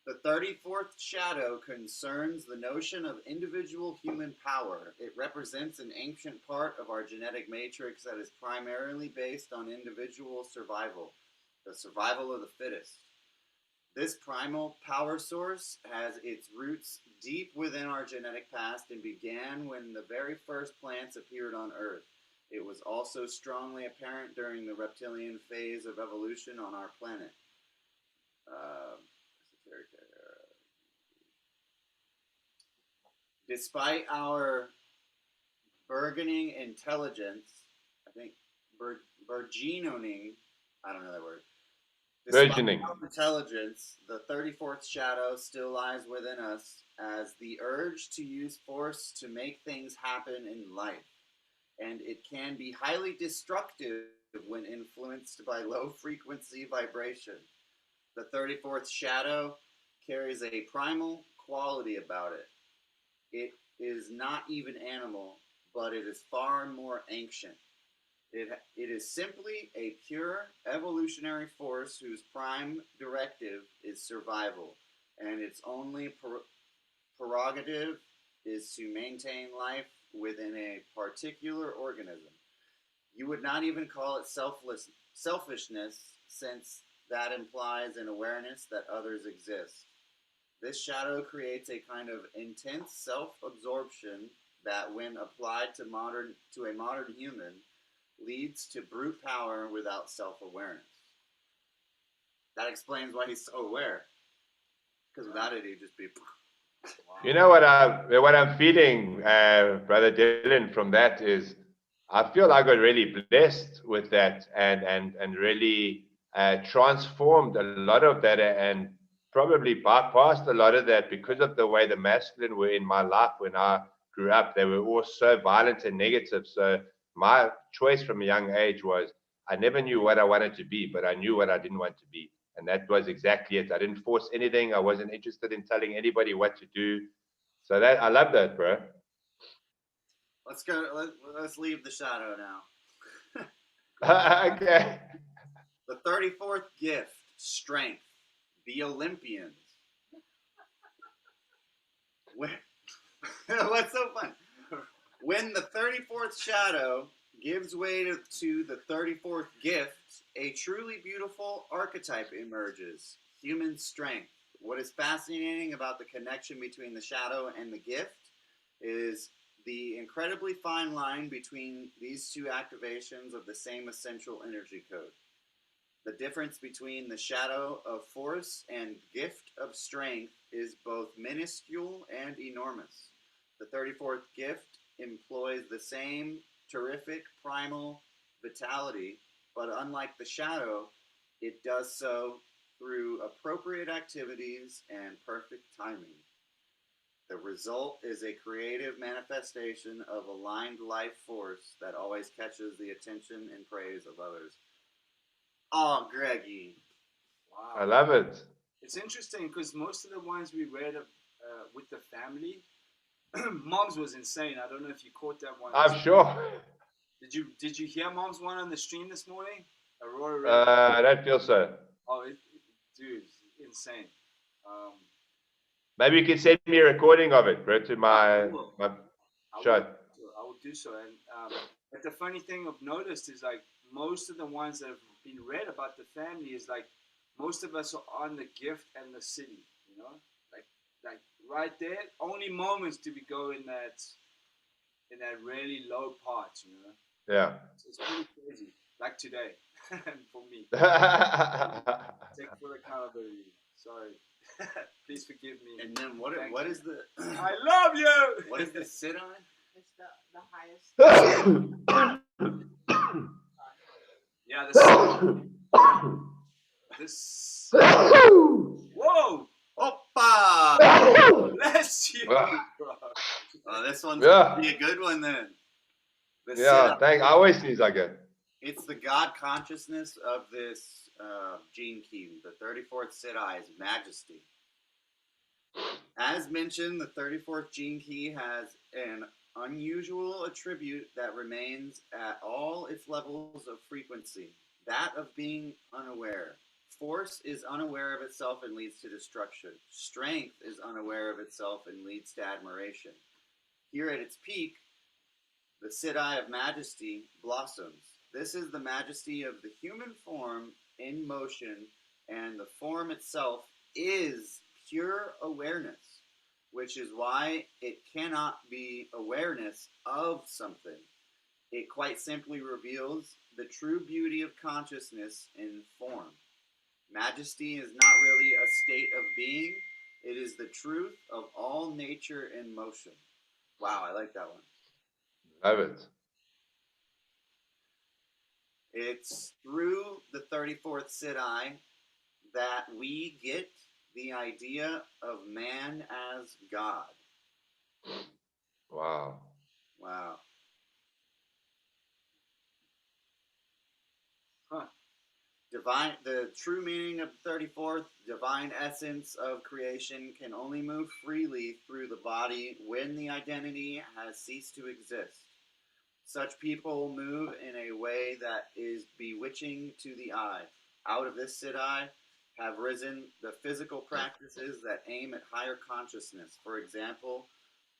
The 34th shadow concerns the notion of individual human power. It represents an ancient part of our genetic matrix that is primarily based on individual survival, the survival of the fittest. This primal power source has its roots deep within our genetic past and began when the very first plants appeared on Earth. It was also strongly apparent during the reptilian phase of evolution on our planet. Despite our burgeoning intelligence, I think burgeoning, I don't know that word. Despite Burgeoning. our intelligence, the 34th shadow still lies within us as the urge to use force to make things happen in life. And it can be highly destructive when influenced by low frequency vibration. The 34th shadow carries a primal quality about it. It is not even animal, but it is far more ancient. It is simply a pure evolutionary force whose prime directive is survival, and its only prerogative is to maintain life within a particular organism. You would not even call it selfishness, since that implies an awareness that others exist. This shadow creates a kind of intense self-absorption that, when applied to a modern human, leads to brute power without self-awareness. That explains why he's so aware. Because without it, he'd just be. You know what I'm feeling, Brother Dylan, from that is I feel I got really blessed with that and really transformed a lot of that and probably bypassed a lot of that because of the way the masculine were in my life when I grew up. They were all so violent and negative. So my choice from a young age was I never knew what I wanted to be, but I knew what I didn't want to be. And that was exactly it. I didn't force anything. I wasn't interested in telling anybody what to do. So that I love that, bro. Let's go. Let's leave the shadow now. Okay. The 34th gift, strength, the Olympians. What's so fun? When the 34th shadow gives way to the 34th gift, a truly beautiful archetype emerges, human strength. What is fascinating about the connection between the shadow and the gift is the incredibly fine line between these two activations of the same essential energy code. The difference between the shadow of force and gift of strength is both minuscule and enormous. The 34th gift employs the same terrific primal vitality, but unlike the shadow, it does so through appropriate activities and perfect timing. The result is a creative manifestation of aligned life force that always catches the attention and praise of others. Oh, Greggy. Wow. I love it. It's interesting because most of the ones we read with the family, Mom's was insane. I don't know if you caught that one. I'm sure. Did you hear Mom's one on the stream this morning? Aurora read I don't feel so. Oh, dude, insane. Maybe you can send me a recording of it, bro, to my show. I will do so. And but the funny thing I've noticed is like most of the ones that have been read about the family is like most of us are on the gift and the city, you know, like right there. Only moments do we go in that really low part, you know. Yeah. It's pretty crazy. Like today, for me. Take full accountability. Sorry. Please forgive me. And then what is the I love you. what is the sit on? It's the highest. Yeah, this. Whoa! Oppa! Bless you, Ah. bro. This one's Yeah. gonna be a good one then. The Yeah, sit-up. thanks. I always seems like it. It's the God consciousness of this gene key. The 34th Siddhi is majesty. As mentioned, the 34th gene key has an unusual attribute that remains at all its levels of frequency, that of being unaware. Force is unaware of itself and leads to destruction. Strength is unaware of itself and leads to admiration. Here at its peak, the Siddhi of majesty blossoms. This is the majesty of the human form in motion, and the form itself is pure awareness, which is why it cannot be awareness of something. It quite simply reveals the true beauty of consciousness in form. Majesty is not really a state of being, it is the truth of all nature in motion. Wow, I like that one. Love it. It's through the 34th Siddhi that we get the idea of man as God. Wow. Wow. Huh. The true meaning of the 34th, divine essence of creation, can only move freely through the body when the identity has ceased to exist. Such people move in a way that is bewitching to the eye. Out of this Siddhi have risen the physical practices that aim at higher consciousness. For example,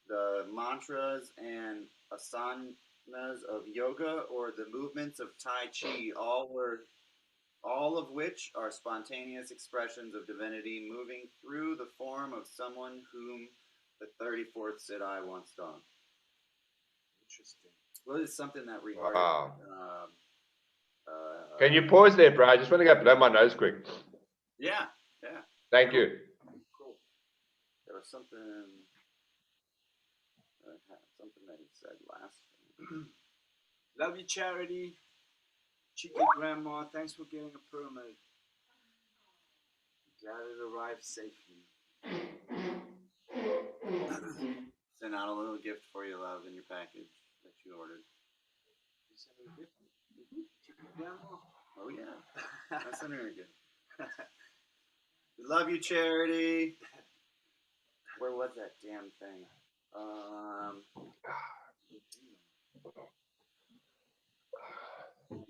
the mantras and asanas of yoga or the movements of Tai Chi, all of which are spontaneous expressions of divinity moving through the form of someone whom the 34th Siddhi wants done. Interesting. Well, it's something that we Wow. are. Can you pause there, bro? I just want to go blow my nose quick. Yeah. Thank you. Cool. There was something that he said last. Love you, Charity. Cheeky Grandma, thanks for getting a pyramid. Glad it arrived safely. Sent out a little gift for you, love, in your package that you ordered. You sent me a gift? Cheeky Grandma? Oh yeah, I sent her a gift. We love you, Charity. Where was that damn thing?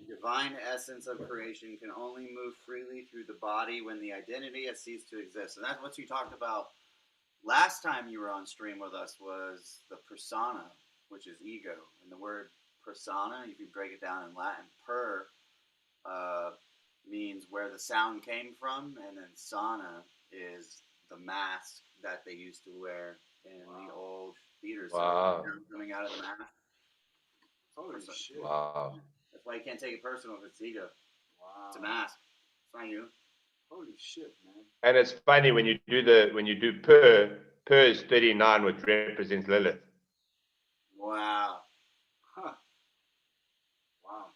Divine essence of creation can only move freely through the body when the identity has ceased to exist. And that's what you talked about last time you were on stream with us, was the persona, which is ego. And the word persona, if you break it down in Latin, per means where the sound came from, and then sana is the mask that they used to wear in the old theaters. Wow. So coming out of the mask. Holy shit. Wow. That's why you can't take it personal if it's ego. Wow. It's a mask. It's not you. Holy shit, man. And it's funny when you do per is 39, which represents Lilith. Wow. Huh. Wow.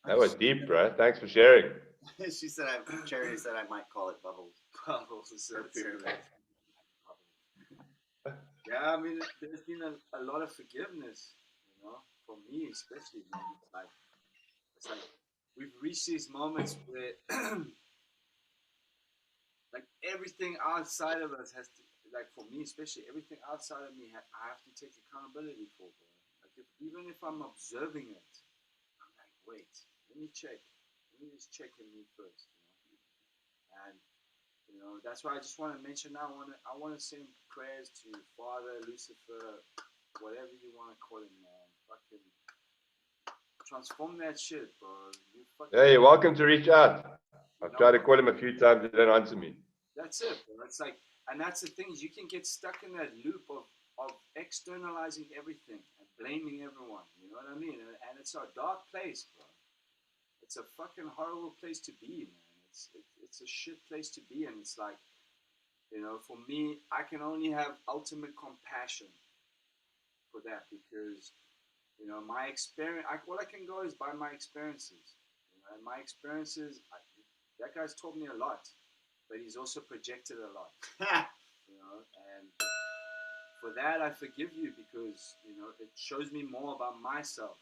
That was deep, bro. Thanks for sharing. She said, Charity said I might call it bubbles. Bubbles. Or pyramid. Yeah, I mean, there's been a lot of forgiveness, for me especially. Man. It's like we've reached these moments where, like, everything outside of us has to, like, for me especially, everything outside of me, I have to take accountability for. Bro. Like, even if I'm observing it, I'm like, wait, let me check. Let me just check in me first, And that's why I just want to mention now. I want to send prayers to Father Lucifer, whatever you want to call him, man. Fucking transform that shit, bro. Yeah, you're welcome to reach out. I've know tried to what? call him a few times. He don't answer me. That's it, bro. It's like, and that's the thing is you can get stuck in that loop of externalizing everything and blaming everyone. You know what I mean? And it's a dark place, bro. It's a fucking horrible place to be, man. It's a shit place to be, and it's like, for me, I can only have ultimate compassion for that because, my experience. All I can go is by my experiences. And my experiences, that guy's taught me a lot, but he's also projected a lot. And for that I forgive you because it shows me more about myself.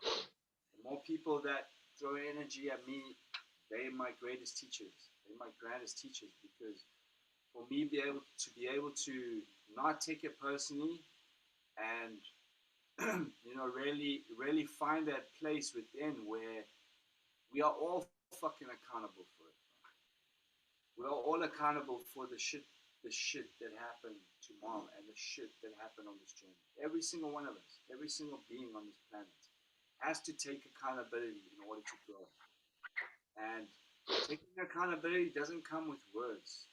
The more people that throw energy at me, they're my greatest teachers. They're my grandest teachers because for me be able to not take it personally and really find that place within where we are all fucking accountable for it. We are all accountable for the shit that happened to Mom and the shit that happened on this journey. Every single one of us, every single being on this planet has to take accountability in order to grow. And taking accountability doesn't come with words.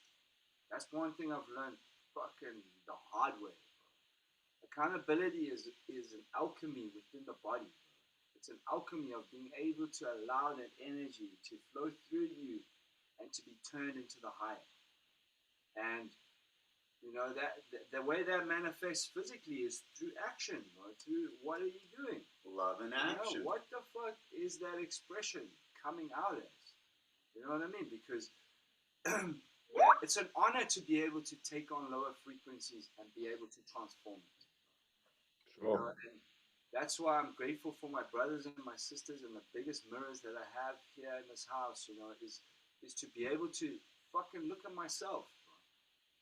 That's one thing I've learned fucking the hard way. Accountability is an alchemy within the body. It's an alchemy of being able to allow that energy to flow through you and to be turned into the higher. And that the way that manifests physically is through action, or through what are you doing? Love and action. What the fuck is that expression coming out as? You know what I mean? Because it's an honor to be able to take on lower frequencies and be able to transform it. Sure. And that's why I'm grateful for my brothers and my sisters, and the biggest mirrors that I have here in this house, is to be able to fucking look at myself,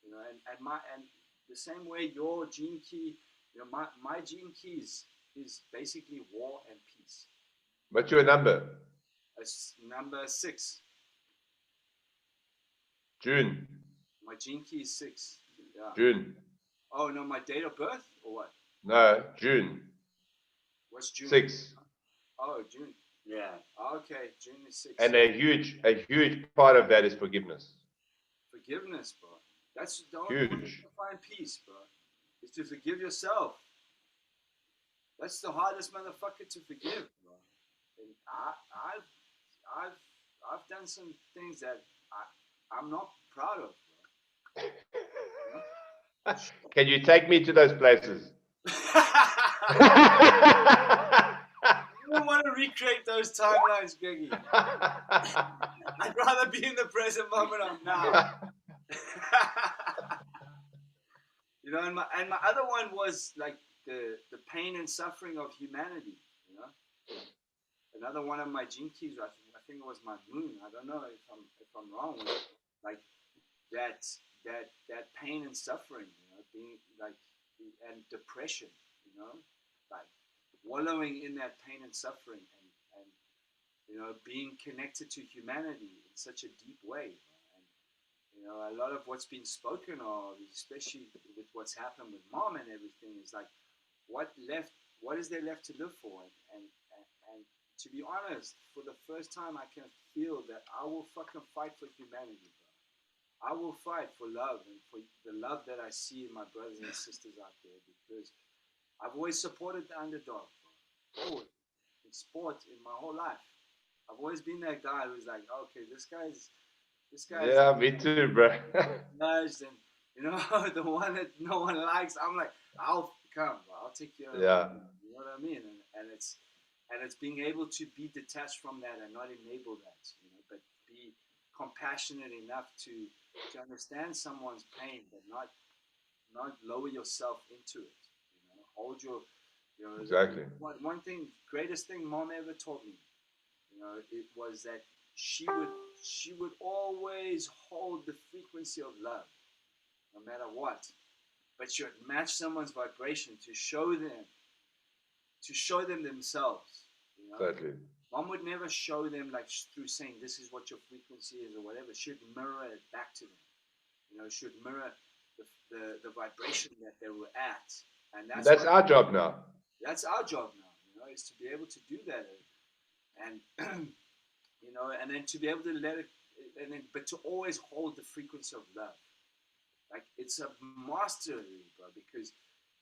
and the same way your gene key, my gene key is basically war and peace. What's your number? It's number 6. June. My gene key is 6. Yeah. June. Oh no, my date of birth or what? No, June. What's June? 6. Oh, June. Yeah. Okay, June is 6. And a huge part of that is forgiveness. Forgiveness, bro. That's the only way to find peace, bro. Is to forgive yourself. That's the hardest motherfucker to forgive, bro. And I've done some things that I'm not proud of, bro. Can you take me to those places? I don't want to recreate those timelines, Greggy. I'd rather be in the present moment I'm now. And my other one was like the pain and suffering of humanity. Another one of my gene keys, I think it was my moon. I don't know if I'm wrong with it. Like that pain and suffering, being like, and depression, like wallowing in that pain and suffering, and being connected to humanity in such a deep way. And a lot of what's been spoken of, especially with what's happened with Mom and everything, is like what is there left to live for? And to be honest, for the first time I can feel that I will fucking fight for humanity, bro. I will fight for love and for the love that I see in my brothers and sisters out there, because I've always supported the underdog, bro. Always. In sport, in my whole life. I've always been that guy who's like, okay, this guy's yeah, me too, bro. judged, and the one that no one likes. I'm like, come, bro. I'll take care of Yeah. you. You know what I mean? And it's being able to be detached from that and not enable that, you know, but be compassionate enough to understand someone's pain, but not lower yourself into it. You know, hold your, you know, Exactly. one thing, greatest thing mom ever taught me, you know, it was that she would always hold the frequency of love, no matter what. But she would match someone's vibration to show them themselves. You know, Totally. mom would never show them like through saying this is what your frequency is or whatever. She'd mirror it back to them. You know, she'd mirror the vibration that they were at, and That's our job now. That's our job now. You know, is to be able to do that, and you know, and then to be able to let it, and then but to always hold the frequency of love. Like it's a mastery, bro. Because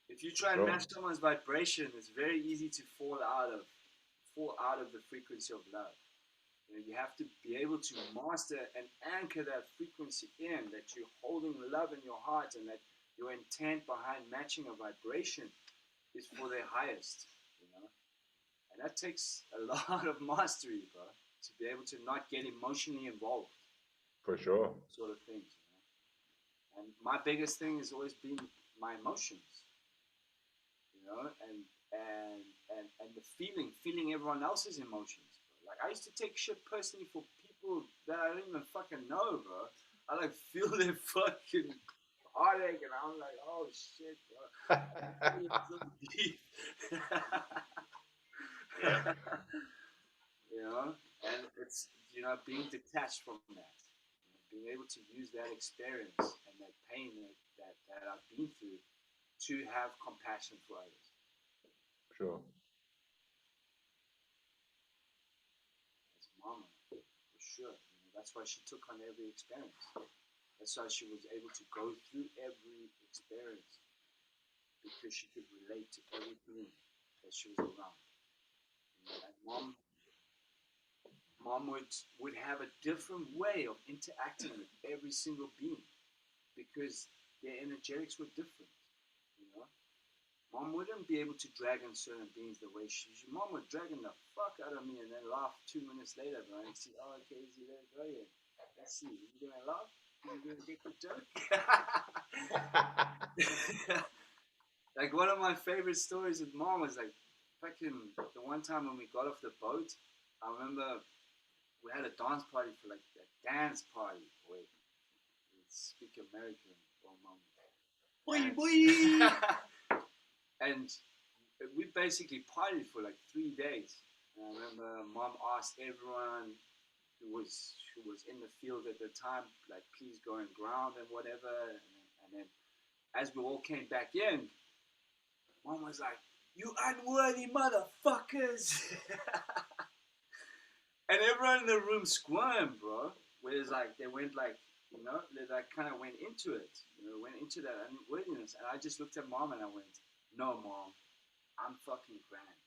if you try and Sure. match someone's vibration, it's very easy to fall out of the frequency of love. You know, you have to be able to master and anchor that frequency in, that you're holding love in your heart, and that your intent behind matching a vibration is for their highest. You know, and that takes a lot of mastery, bro, to be able to not get emotionally involved, For sure. sort of things. And my biggest thing has always been my emotions, you know, and the feeling everyone else's emotions. Bro. Like I used to take shit personally for people that I don't even fucking know, bro. I like feel their fucking heartache, and I'm like, oh shit, bro. It's so deep. You know, and it's, you know, being detached from that. Being able to use that experience and that pain that I've been through to have compassion for others. Sure. That's mama, for sure. You know, that's why she took on every experience. That's why she was able to go through every experience, because she could relate to everything that she was around. You know, and mom would have a different way of interacting with every single being, because their energetics were different, you know. Mom wouldn't be able to drag on certain beings the way mom would dragging the fuck out of me and then laugh 2 minutes later, bro, and see, oh, okay, easy, let it go here. Let's see, you gonna laugh? You gonna get the joke? Like one of my favorite stories with mom was like fucking the one time when we got off the boat. I remember we had a dance party for like a dance party. Wait, speak American for a moment. And we basically partied for like 3 days. And I remember mom asked everyone who was in the field at the time, like, please go and ground and whatever. And then as we all came back in, mom was like, you unworthy motherfuckers. And everyone in the room squirmed, bro. Whereas like they went like, you know, they like kind of went into it, you know, went into that unworthiness. And I just looked at mom and I went, no, mom, I'm fucking grand.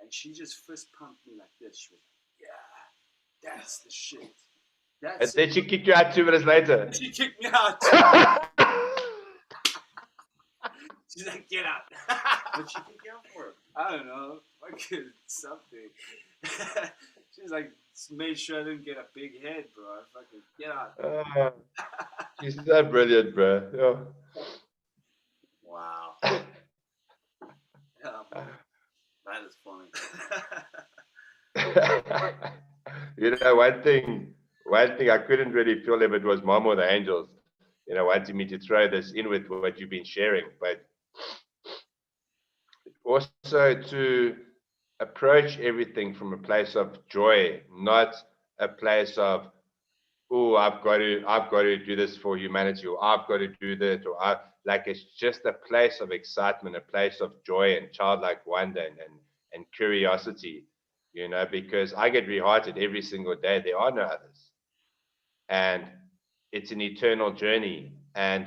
And she just fist pumped me like this. She was like, yeah, that's the shit. And then she kicked you out 2 minutes later. She kicked me out. She's like, get out. What'd she kick you out for? I don't know, fucking something. She's like, made sure I didn't get a big head, bro. Fucking get out. She's so brilliant, bro. Yeah. Wow. That is funny. You know, one thing I couldn't really feel if it was mom or the angels, you know, wanting me to throw this in with what you've been sharing, but also to approach everything from a place of joy, not a place of, oh, I've got to do this for humanity, or I've got to do that, or like it's just a place of excitement, a place of joy and childlike wonder and curiosity, you know, because I get rehearted every single day. There are no others, and it's an eternal journey. And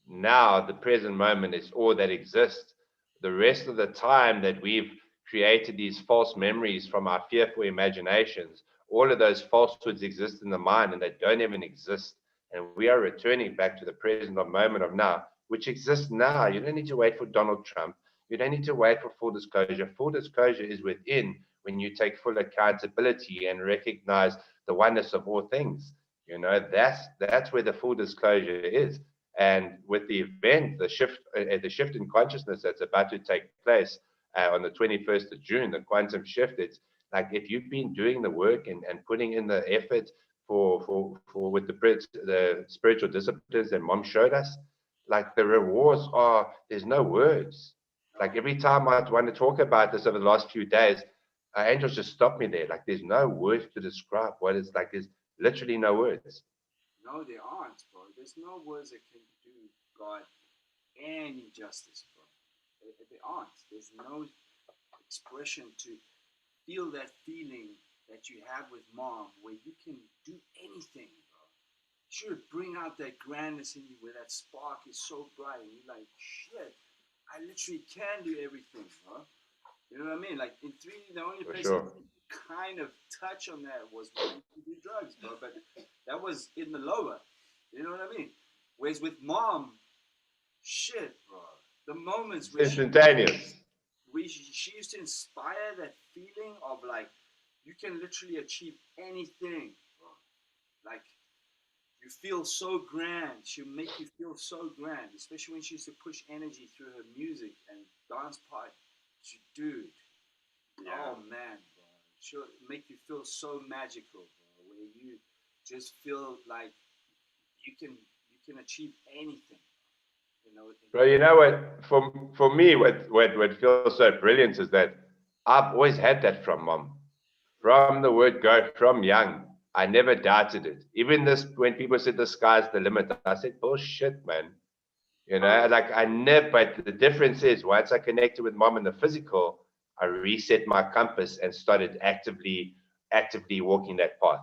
now the present moment is all that exists. The rest of the time that we've created these false memories from our fearful imaginations, all of those falsehoods exist in the mind and they don't even exist. And we are returning back to the present moment of now, which exists now. You don't need to wait for Donald Trump. You don't need to wait for full disclosure. Full disclosure is within when you take full accountability and recognize the oneness of all things. You know, that's where the full disclosure is. And with the event, the shift in consciousness that's about to take place on the 21st of June, the quantum shift, it's like if you've been doing the work and putting in the effort for with the spiritual disciplines that Mom showed us, like the rewards are, there's no words. Like every time I want to talk about this over the last few days, angels just stop me there. Like there's no words to describe what it's like. There's literally no words. No, there aren't, bro. There's no words that can do God any justice, bro. There aren't. There's no expression to feel that feeling that you have with Mom, where you can do anything, bro. She would bring out that grandness in you, where that spark is so bright, and you're like, shit, I literally can do everything, bro. You know what I mean? Like in 3D, the only place I kind of touch on that was when you do drugs, bro. But that was in the lower. You know what I mean? Whereas with Mom, shit, bro. The moments where instantaneous. She used to inspire that feeling of like you can literally achieve anything, bro. Like you feel so grand. She'll make you feel so grand, especially when she used to push energy through her music and dance part. Dude, oh man, bro. She'll make you feel so magical, bro. Where you just feel like you can achieve anything. You know, bro, you know what? For me, what feels so brilliant is that I've always had that from Mom. From the word go, from young, I never doubted it. Even this, when people said the sky's the limit, I said bullshit, man. You know, like I never. But the difference is, once I connected with Mom in the physical, I reset my compass and started actively walking that path.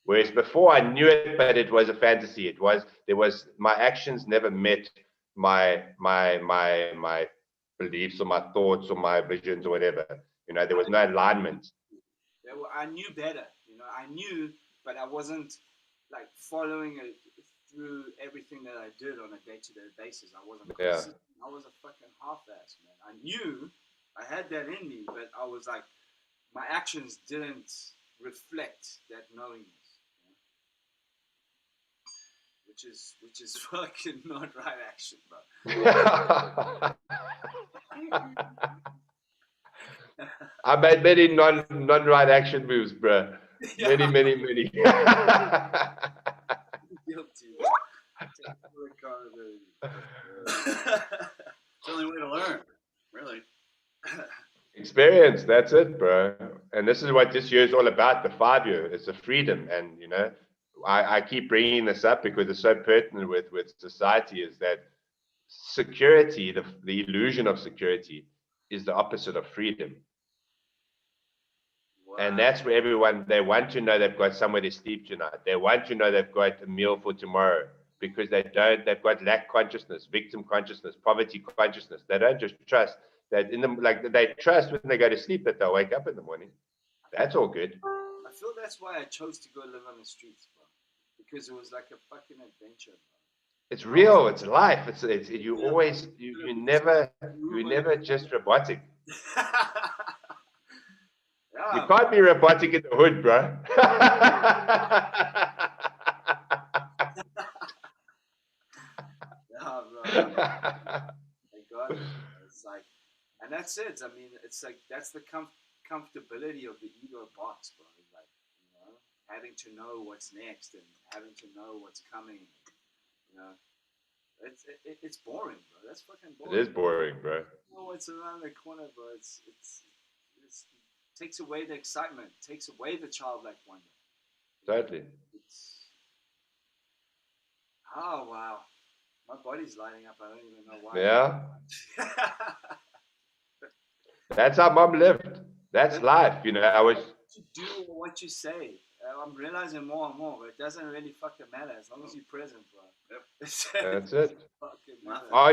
Whereas before I knew it, but it was a fantasy. My actions never met my beliefs or my thoughts or my visions or whatever. You know, there was no alignment. I knew better. You know, I knew, but I wasn't like following it through everything that I did on a day-to-day basis. I wasn't consistent. I was a fucking half-ass, man. I knew I had that in me, but I was like, my actions didn't reflect that knowingness, you know? Which is fucking not right action, bro. I made many non-right action moves, bro. Many. Guilty. Take full accountability. It's the only way to learn, really. Experience, that's it, bro. And this is what this year is all about, the 5 year. It's a freedom. And, you know, I keep bringing this up because it's so pertinent with society, is that security, the illusion of security, is the opposite of freedom. Wow. And that's where everyone, they want to know they've got somewhere to sleep tonight. They want to know they've got a meal for tomorrow, because they've got lack consciousness, victim consciousness, poverty consciousness. They don't just trust that they trust when they go to sleep that they'll wake up in the morning. That's all good. I feel that's why I chose to go live on the streets, bro. Because it was like a fucking adventure, bro. It's real. It's life. You never just robotic. You can't be robotic in the hood, bro. Yeah, bro. Thank God. It's like, and that's it. I mean, it's like that's the comfortability of the ego box, bro. Like, you know, having to know what's next and having to know what's coming. You know, it's boring, bro. That's fucking boring. It is boring, bro. You know what's around the corner, bro? It takes away the excitement, takes away the childlike wonder. Totally. Oh wow, my body's lighting up. I don't even know why. Yeah. That's how Mom lived. That's life, you know. You do what you say. I'm realizing more and more, but it doesn't really fucking matter as long as you're present, bro. Yep. That's it.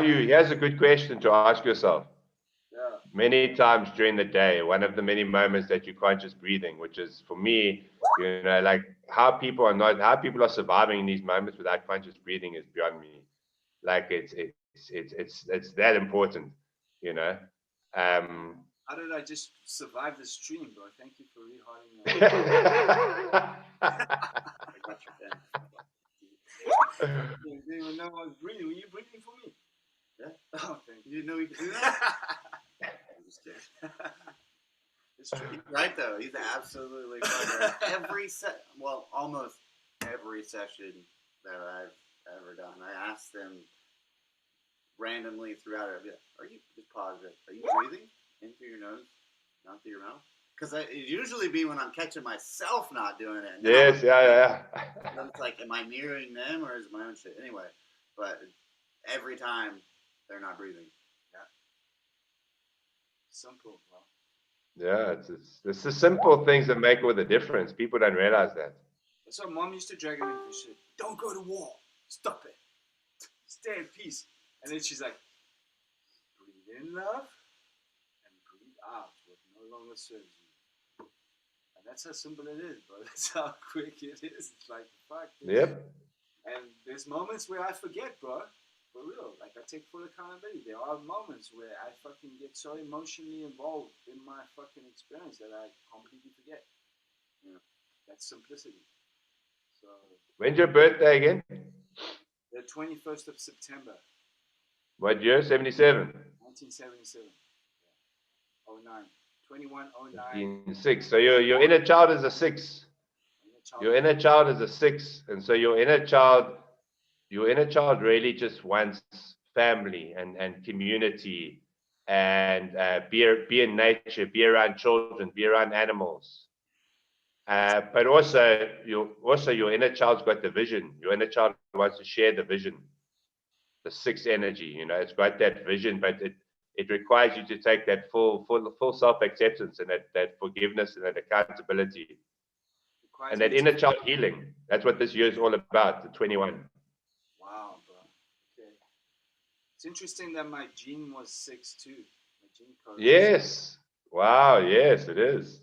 Here's a good question to ask yourself. Yeah. Many times during the day, one of the many moments that you're conscious breathing, which is for me, you know, like how people are surviving in these moments without conscious breathing is beyond me. Like it's that important, you know. How did I just survive the stream, bro? Thank you for reharding. I got your pen. I didn't even know I was breathing. Were you breathing for me? Yeah. Oh, thank you. You didn't know you could do that? I'm just kidding. It's true. He's right though. He's absolutely right. Almost every session that I've ever done, I ask them randomly throughout it. I'd be like, are you just pause it? Are you breathing in through your nose, not through your mouth? Because it usually be when I'm catching myself not doing it. Now Yes, yeah. then it's like, am I mirroring them or is it my own shit? Anyway, but every time they're not breathing. Simple, bro. Yeah, it's the simple things that make all the difference. People don't realize that. That's why mom used to drag me for shit. Don't go to war. Stop it. Stay at peace. And then she's like, breathe in, love, and breathe out what no longer serves you. And that's how simple it is, bro. That's how quick it is. It's like, fuck. Yep. And there's moments where I forget, bro. For real. Like, I take full accountability. There are moments where I fucking get so emotionally involved in my fucking experience that I completely forget. You know, that's simplicity. So, When's your birthday again? the 21st of September, What year? 77. 1977. Yeah. 09. 2109. 6. So your inner child is a 6. Your inner child is a 6, and so your inner child really just wants family and community and be in nature, be around children, be around animals. But also your inner child's got the vision. Your inner child wants to share the vision, the 6 energy. You know, it's got that vision, but it requires you to take that full self-acceptance and that forgiveness and that accountability. And that inner child healing. That's what this year is all about, the 21. Wow, bro. Okay. It's interesting that my gene was 6 too. My gene code. Yes. Wow. Yes, it is.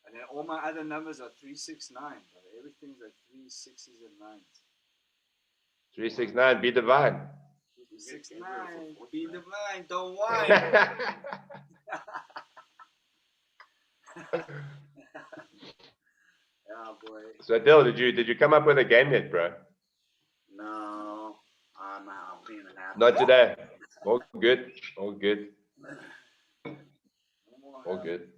And then all my other numbers are 369, but everything's like 3 6s and 9s. 369. Be divine. 369. Be divine. Don't whine. Yeah, boy. So Dill, did you come up with a game yet, bro? No, I'm out being an athlete. Not today. All good. All good. All good.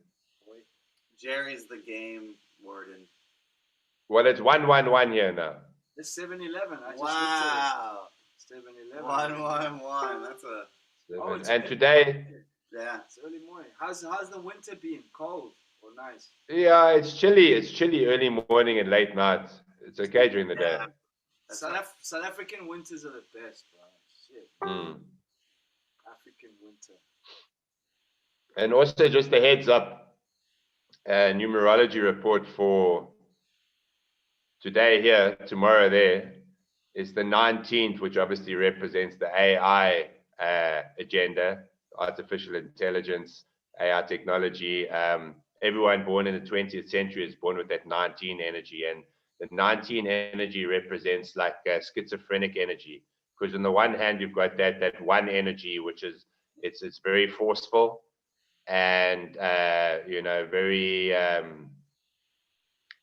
Jerry's the game warden. Well, it's 111 here now. It's 7-Eleven. I just Wow. 7-Eleven. 111. That's a Oh, it's And good. today, yeah. It's early morning. How's the winter been? Cold or nice? yeah, it's chilly. It's chilly early morning and late night. It's okay during the day. Yeah. South African winters are the best, bro. Shit. Mm. African winter. And also, just a heads up, numerology report for today here, tomorrow there, is the 19th, which obviously represents the AI agenda, artificial intelligence, AI technology. Everyone born in the 20th century is born with that 19 energy, and the 19 energy represents like schizophrenic energy, because on the one hand you've got that one energy, which is it's very forceful and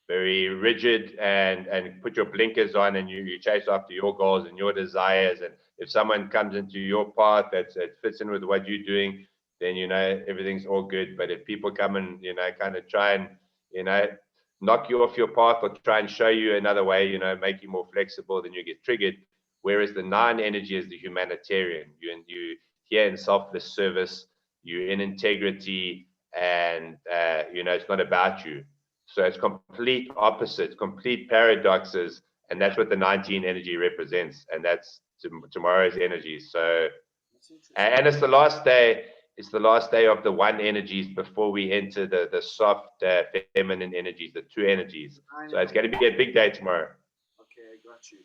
very rigid, and put your blinkers on, and you chase after your goals and your desires. And if someone comes into your path that fits in with what you're doing, then everything's all good. But if people come and kind of try and knock you off your path or try and show you another way, make you more flexible, then you get triggered. Whereas the 9 energy is the humanitarian. You here in selfless service, you're in integrity, and it's not about you. So it's complete opposite, complete paradoxes, and that's what the 19 energy represents, and that's tomorrow's energy. So, and it's the last day. It's the last day of the 1 energies before we enter the soft feminine energies, the 2 energies. So it's going to be a big day tomorrow. Okay, I got you.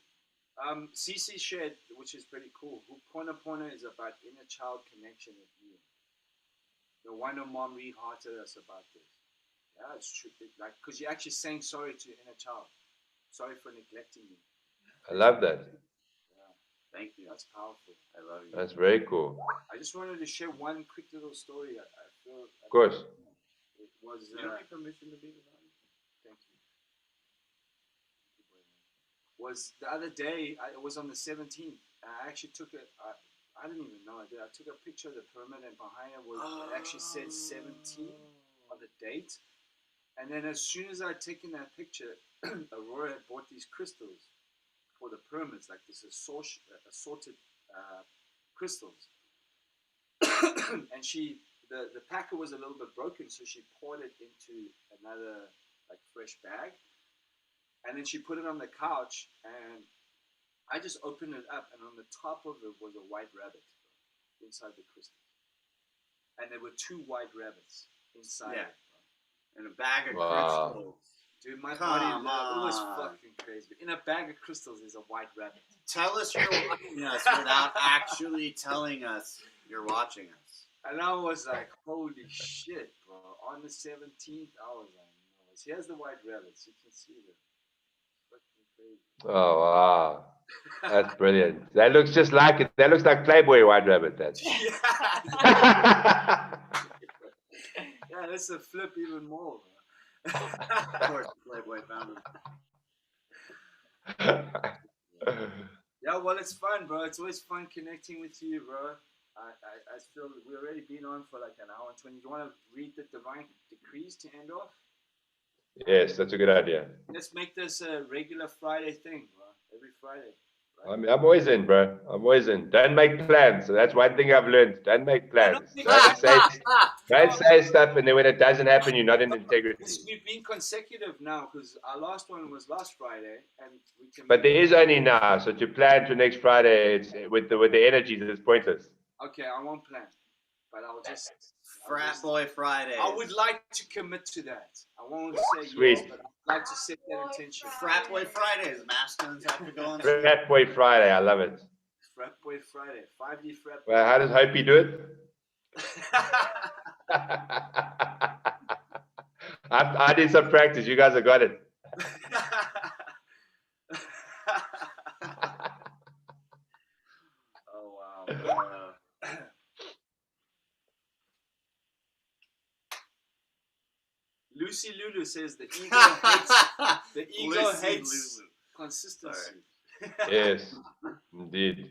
CC shared, which is pretty cool. Ho'oponopono is about inner child connection with you. The one of mom re-hearted us about this. Yeah, it's true. Because you're actually saying sorry to your inner child. Sorry for neglecting you. I love that. Yeah. Thank you. That's powerful. I love you. That's very cool. I just wanted to share one quick little story. I feel Of course. it was. You don't need permission to be the body. Thank you. Was the other day? It was on the 17th. I actually took it. I didn't even know I did. I took a picture of the pyramid, and behind it it actually said 17 on the date. And then as soon as I'd taken that picture, Aurora had bought these crystals for the pyramids, like this assorted crystals. And the packer was a little bit broken, so she poured it into another like fresh bag, and then she put it on the couch, and I just opened it up, and on the top of it was a white rabbit inside the crystal, and there were 2 white rabbits inside Yeah. it. In a bag of Wow. crystals. Dude, my Come body it was on. fucking crazy. In a bag of crystals is a white rabbit. Tell us you're watching us without actually telling us you're watching us. And I was like, holy shit, bro. On the 17th, I was like, no. Here's the white rabbits. You can see them. Fucking crazy. Oh wow. That's brilliant. That looks just like it. That looks like Playboy White Rabbit. That. Yeah, that's a flip even more, bro. Of course, Playboy found them. Yeah, well, it's fun, bro. It's always fun connecting with you, bro. I feel we've already been on for like an hour and 20. Do you want to read the divine decrees to end off? Yes, that's a good idea. Let's make this a regular Friday thing, bro. Every Friday. I'm always in, bro. I'm always in. Don't make plans. So that's one thing I've learned. Don't make plans. Don't say stuff, and then when it doesn't happen, you're not in integrity. We've been consecutive now because our last one was last Friday, and we can. But there is only now, so to plan to next Friday, it's with the energies, it's pointless. Okay, I won't plan, but I'll just. Frat Boy Friday. I would like to commit to that. I won't say Sweet. yes, but I'd like to set that intention. Frat Boy Fridays. Masculines have to go on. Frat Boy Friday, I love it. Frat Boy Friday, 5D Frat Boy. Well, how does Hopi do it? I did some practice. You guys have got it. Oh wow. Lucy Lulu says the ego hates Lulu. consistency. Yes, indeed.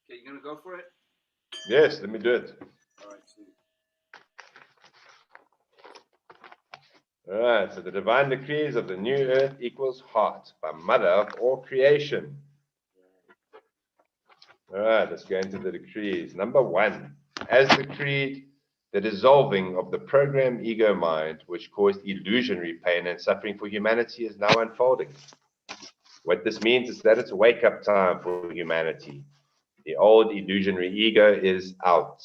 Okay, you gonna go for it? Yes, let me do it. All right, sweet. All right, so the divine decrees of the new earth equals heart by mother of all creation. All right, let's go into the decrees. Number 1, as decreed, the dissolving of the program ego mind, which caused illusionary pain and suffering for humanity, is now unfolding. What this means is that it's a wake-up time for humanity. The old illusionary ego is out.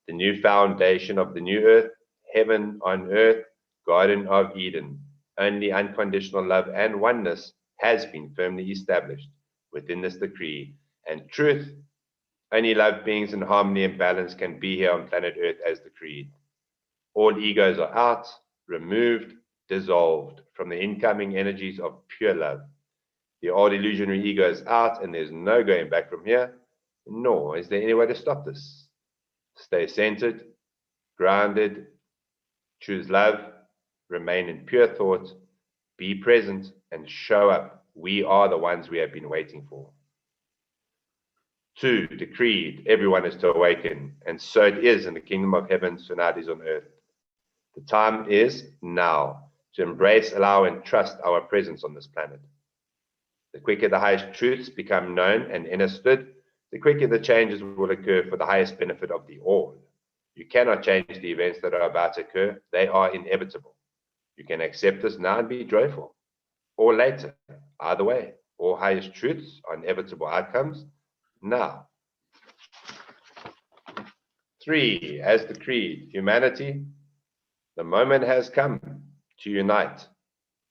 The new foundation of the new earth, heaven on earth, Garden of Eden, only unconditional love and oneness has been firmly established within this decree, and truth, only love beings in harmony and balance can be here on planet Earth as decreed. All egos are out, removed, dissolved from the incoming energies of pure love. The old illusionary ego is out, and there's no going back from here, nor is there any way to stop this. Stay centered, grounded, choose love, remain in pure thought, be present, and show up. We are the ones we have been waiting for. 2, decreed, everyone is to awaken, and so it is in the kingdom of heaven, so now it is on earth. The time is now to embrace, allow, and trust our presence on this planet. The quicker the highest truths become known and understood, the quicker the changes will occur for the highest benefit of the all. You cannot change the events that are about to occur. They are inevitable. You can accept this now and be joyful, or later. Either way, all highest truths are inevitable outcomes now. 3, as decreed, humanity, the moment has come to unite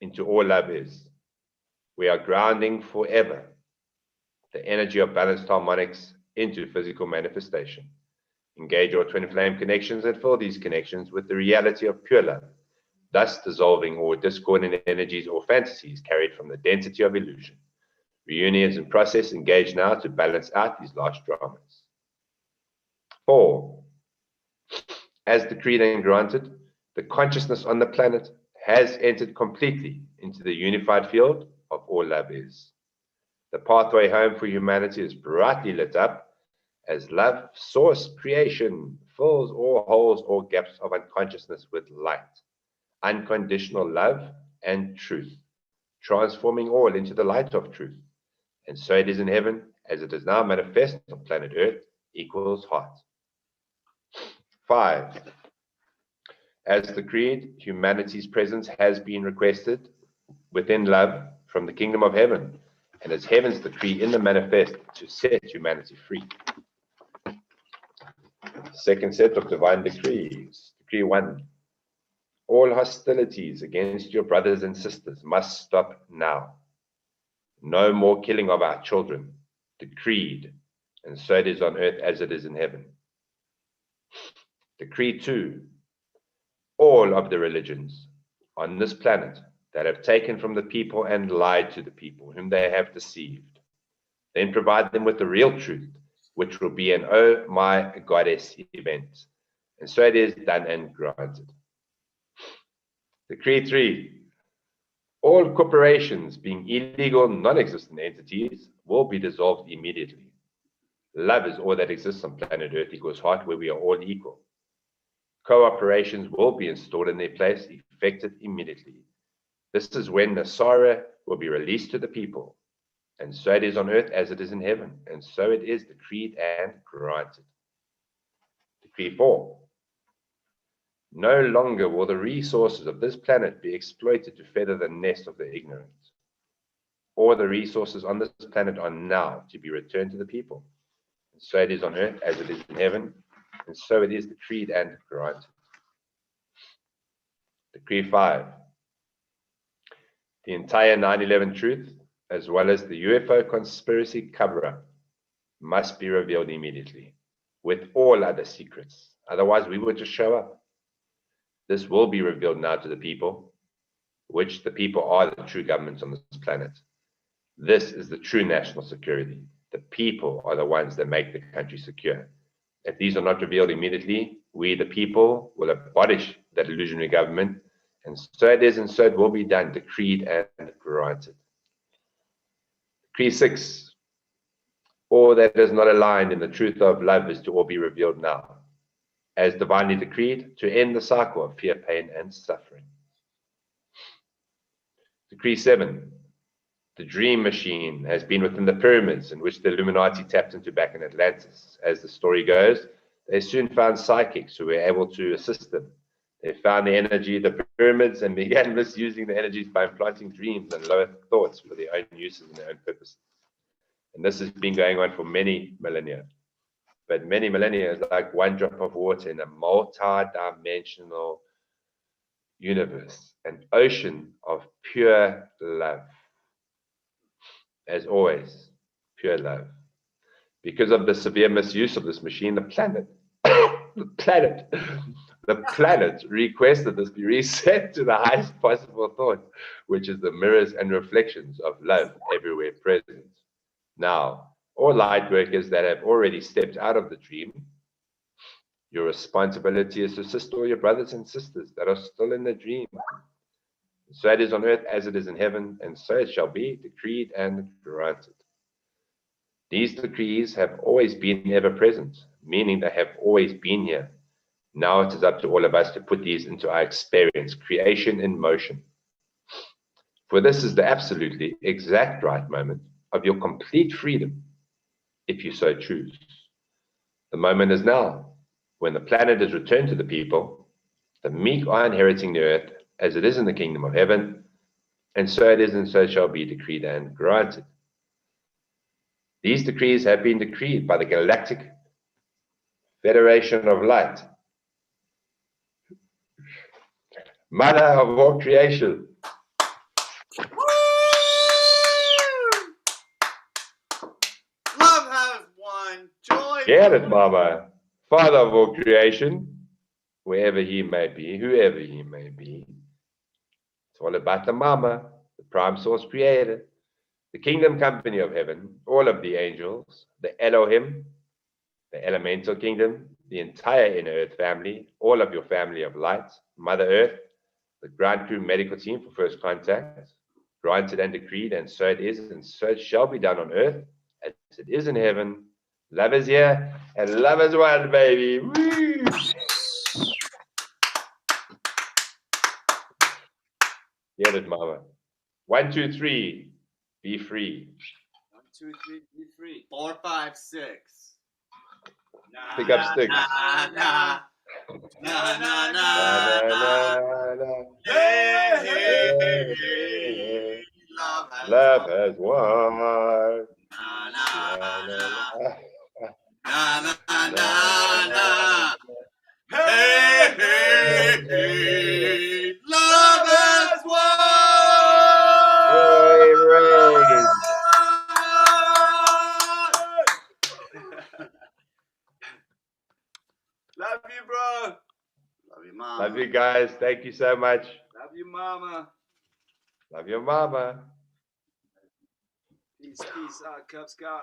into all love is. We are grounding forever the energy of balanced harmonics into physical manifestation. Engage your twin flame connections and fill these connections with the reality of pure love. thus dissolving all discordant energies or fantasies carried from the density of illusion. Reunion is in process, engaged now to balance out these last dramas. 4. As decreed and granted, the consciousness on the planet has entered completely into the unified field of all love is. The pathway home for humanity is brightly lit up as love, source, creation, fills all holes or gaps of unconsciousness with light, unconditional love and truth, transforming all into the light of truth. And so it is in heaven, as it is now manifest on planet Earth, equals heart. 5. As decreed, humanity's presence has been requested within love from the kingdom of heaven, and as heaven's decree in the manifest to set humanity free. Second set of divine decrees. Decree 1. All hostilities against your brothers and sisters must stop now. No more killing of our children. Decreed, and so it is on earth as it is in heaven. Decree 2. All of the religions on this planet that have taken from the people and lied to the people whom they have deceived, then provide them with the real truth, which will be an oh my goddess event. And so it is done and granted. Decree 3. All corporations, being illegal, non-existent entities, will be dissolved immediately. Love is all that exists on planet Earth equals heart, where we are all equal. Cooperations will be installed in their place, effected immediately. This is when Nasara will be released to the people. And so it is on earth as it is in heaven. And so it is decreed and granted. Decree 4. No longer will the resources of this planet be exploited to feather the nest of the ignorant. All the resources on this planet are now to be returned to the people. And so it is on earth as it is in heaven. And so it is decreed and granted. Decree 5. The entire 9/11 truth, as well as the UFO conspiracy cover-up, must be revealed immediately, with all other secrets. Otherwise, we would just show up. This will be revealed now to the people, which the people are the true governments on this planet. This is the true national security. The people are the ones that make the country secure. If these are not revealed immediately, we, the people, will abolish that illusionary government, and so it is, and so it will be done, decreed and granted. Decree 6. All that is not aligned in the truth of love is to all be revealed now, as divinely decreed, to end the cycle of fear, pain, and suffering. Decree 7. The dream machine has been within the pyramids in which the Illuminati tapped into back in Atlantis. As the story goes, they soon found psychics who were able to assist them. They found the energy of the pyramids and began misusing the energies by implanting dreams and lower thoughts for their own uses and their own purposes. And this has been going on for many millennia. But many millennia is like one drop of water in a multi-dimensional universe, an ocean of pure love. As always, pure love. Because of the severe misuse of this machine, the planet requested this be reset to the highest possible thought, which is the mirrors and reflections of love everywhere present. Now, all light workers that have already stepped out of the dream, your responsibility is to assist all your brothers and sisters that are still in the dream. So it is on earth as it is in heaven, and so it shall be, decreed and granted. These decrees have always been ever present, meaning they have always been here. Now it is up to all of us to put these into our experience, creation in motion. For this is the absolutely exact right moment of your complete freedom, if you so choose. The moment is now, when the planet is returned to the people, the meek are inheriting the earth, as it is in the kingdom of heaven, and so it is, and so it shall be, decreed and granted. These decrees have been decreed by the Galactic Federation of Light, Mother of all creation. Love has won. Joy. Get it, Mama. Father of all creation, wherever he may be, whoever he may be, It's all about the mama, the prime source creator, the kingdom company of heaven, all of the angels, the Elohim, the elemental kingdom, the entire inner earth family, all of your family of light, Mother Earth, the ground crew medical team for first contact, granted and decreed, and so it is, and so it shall be done on earth as it is in heaven. Love is here, and love is one, baby. Woo! Get it, mama. 1, 2, 3, be free. 1, 2, 3, be free. 4, 5, 6. Pick up sticks. Nah, nah, nah, nah, Na, nah, na, nah. na, na. Hey, hey, Hey, hey, hey, hey. love has Love won. has won. Nah, Na, nah, na, nah. na, Nah, nah, na, nah, na, nah. Hey, hey, hey, love has Hey, rain. won. Love you, bro. Love you, mama. Love you guys. Thank you so much. Love you, mama. Love your mama. Peace, peace out, Cub Scout.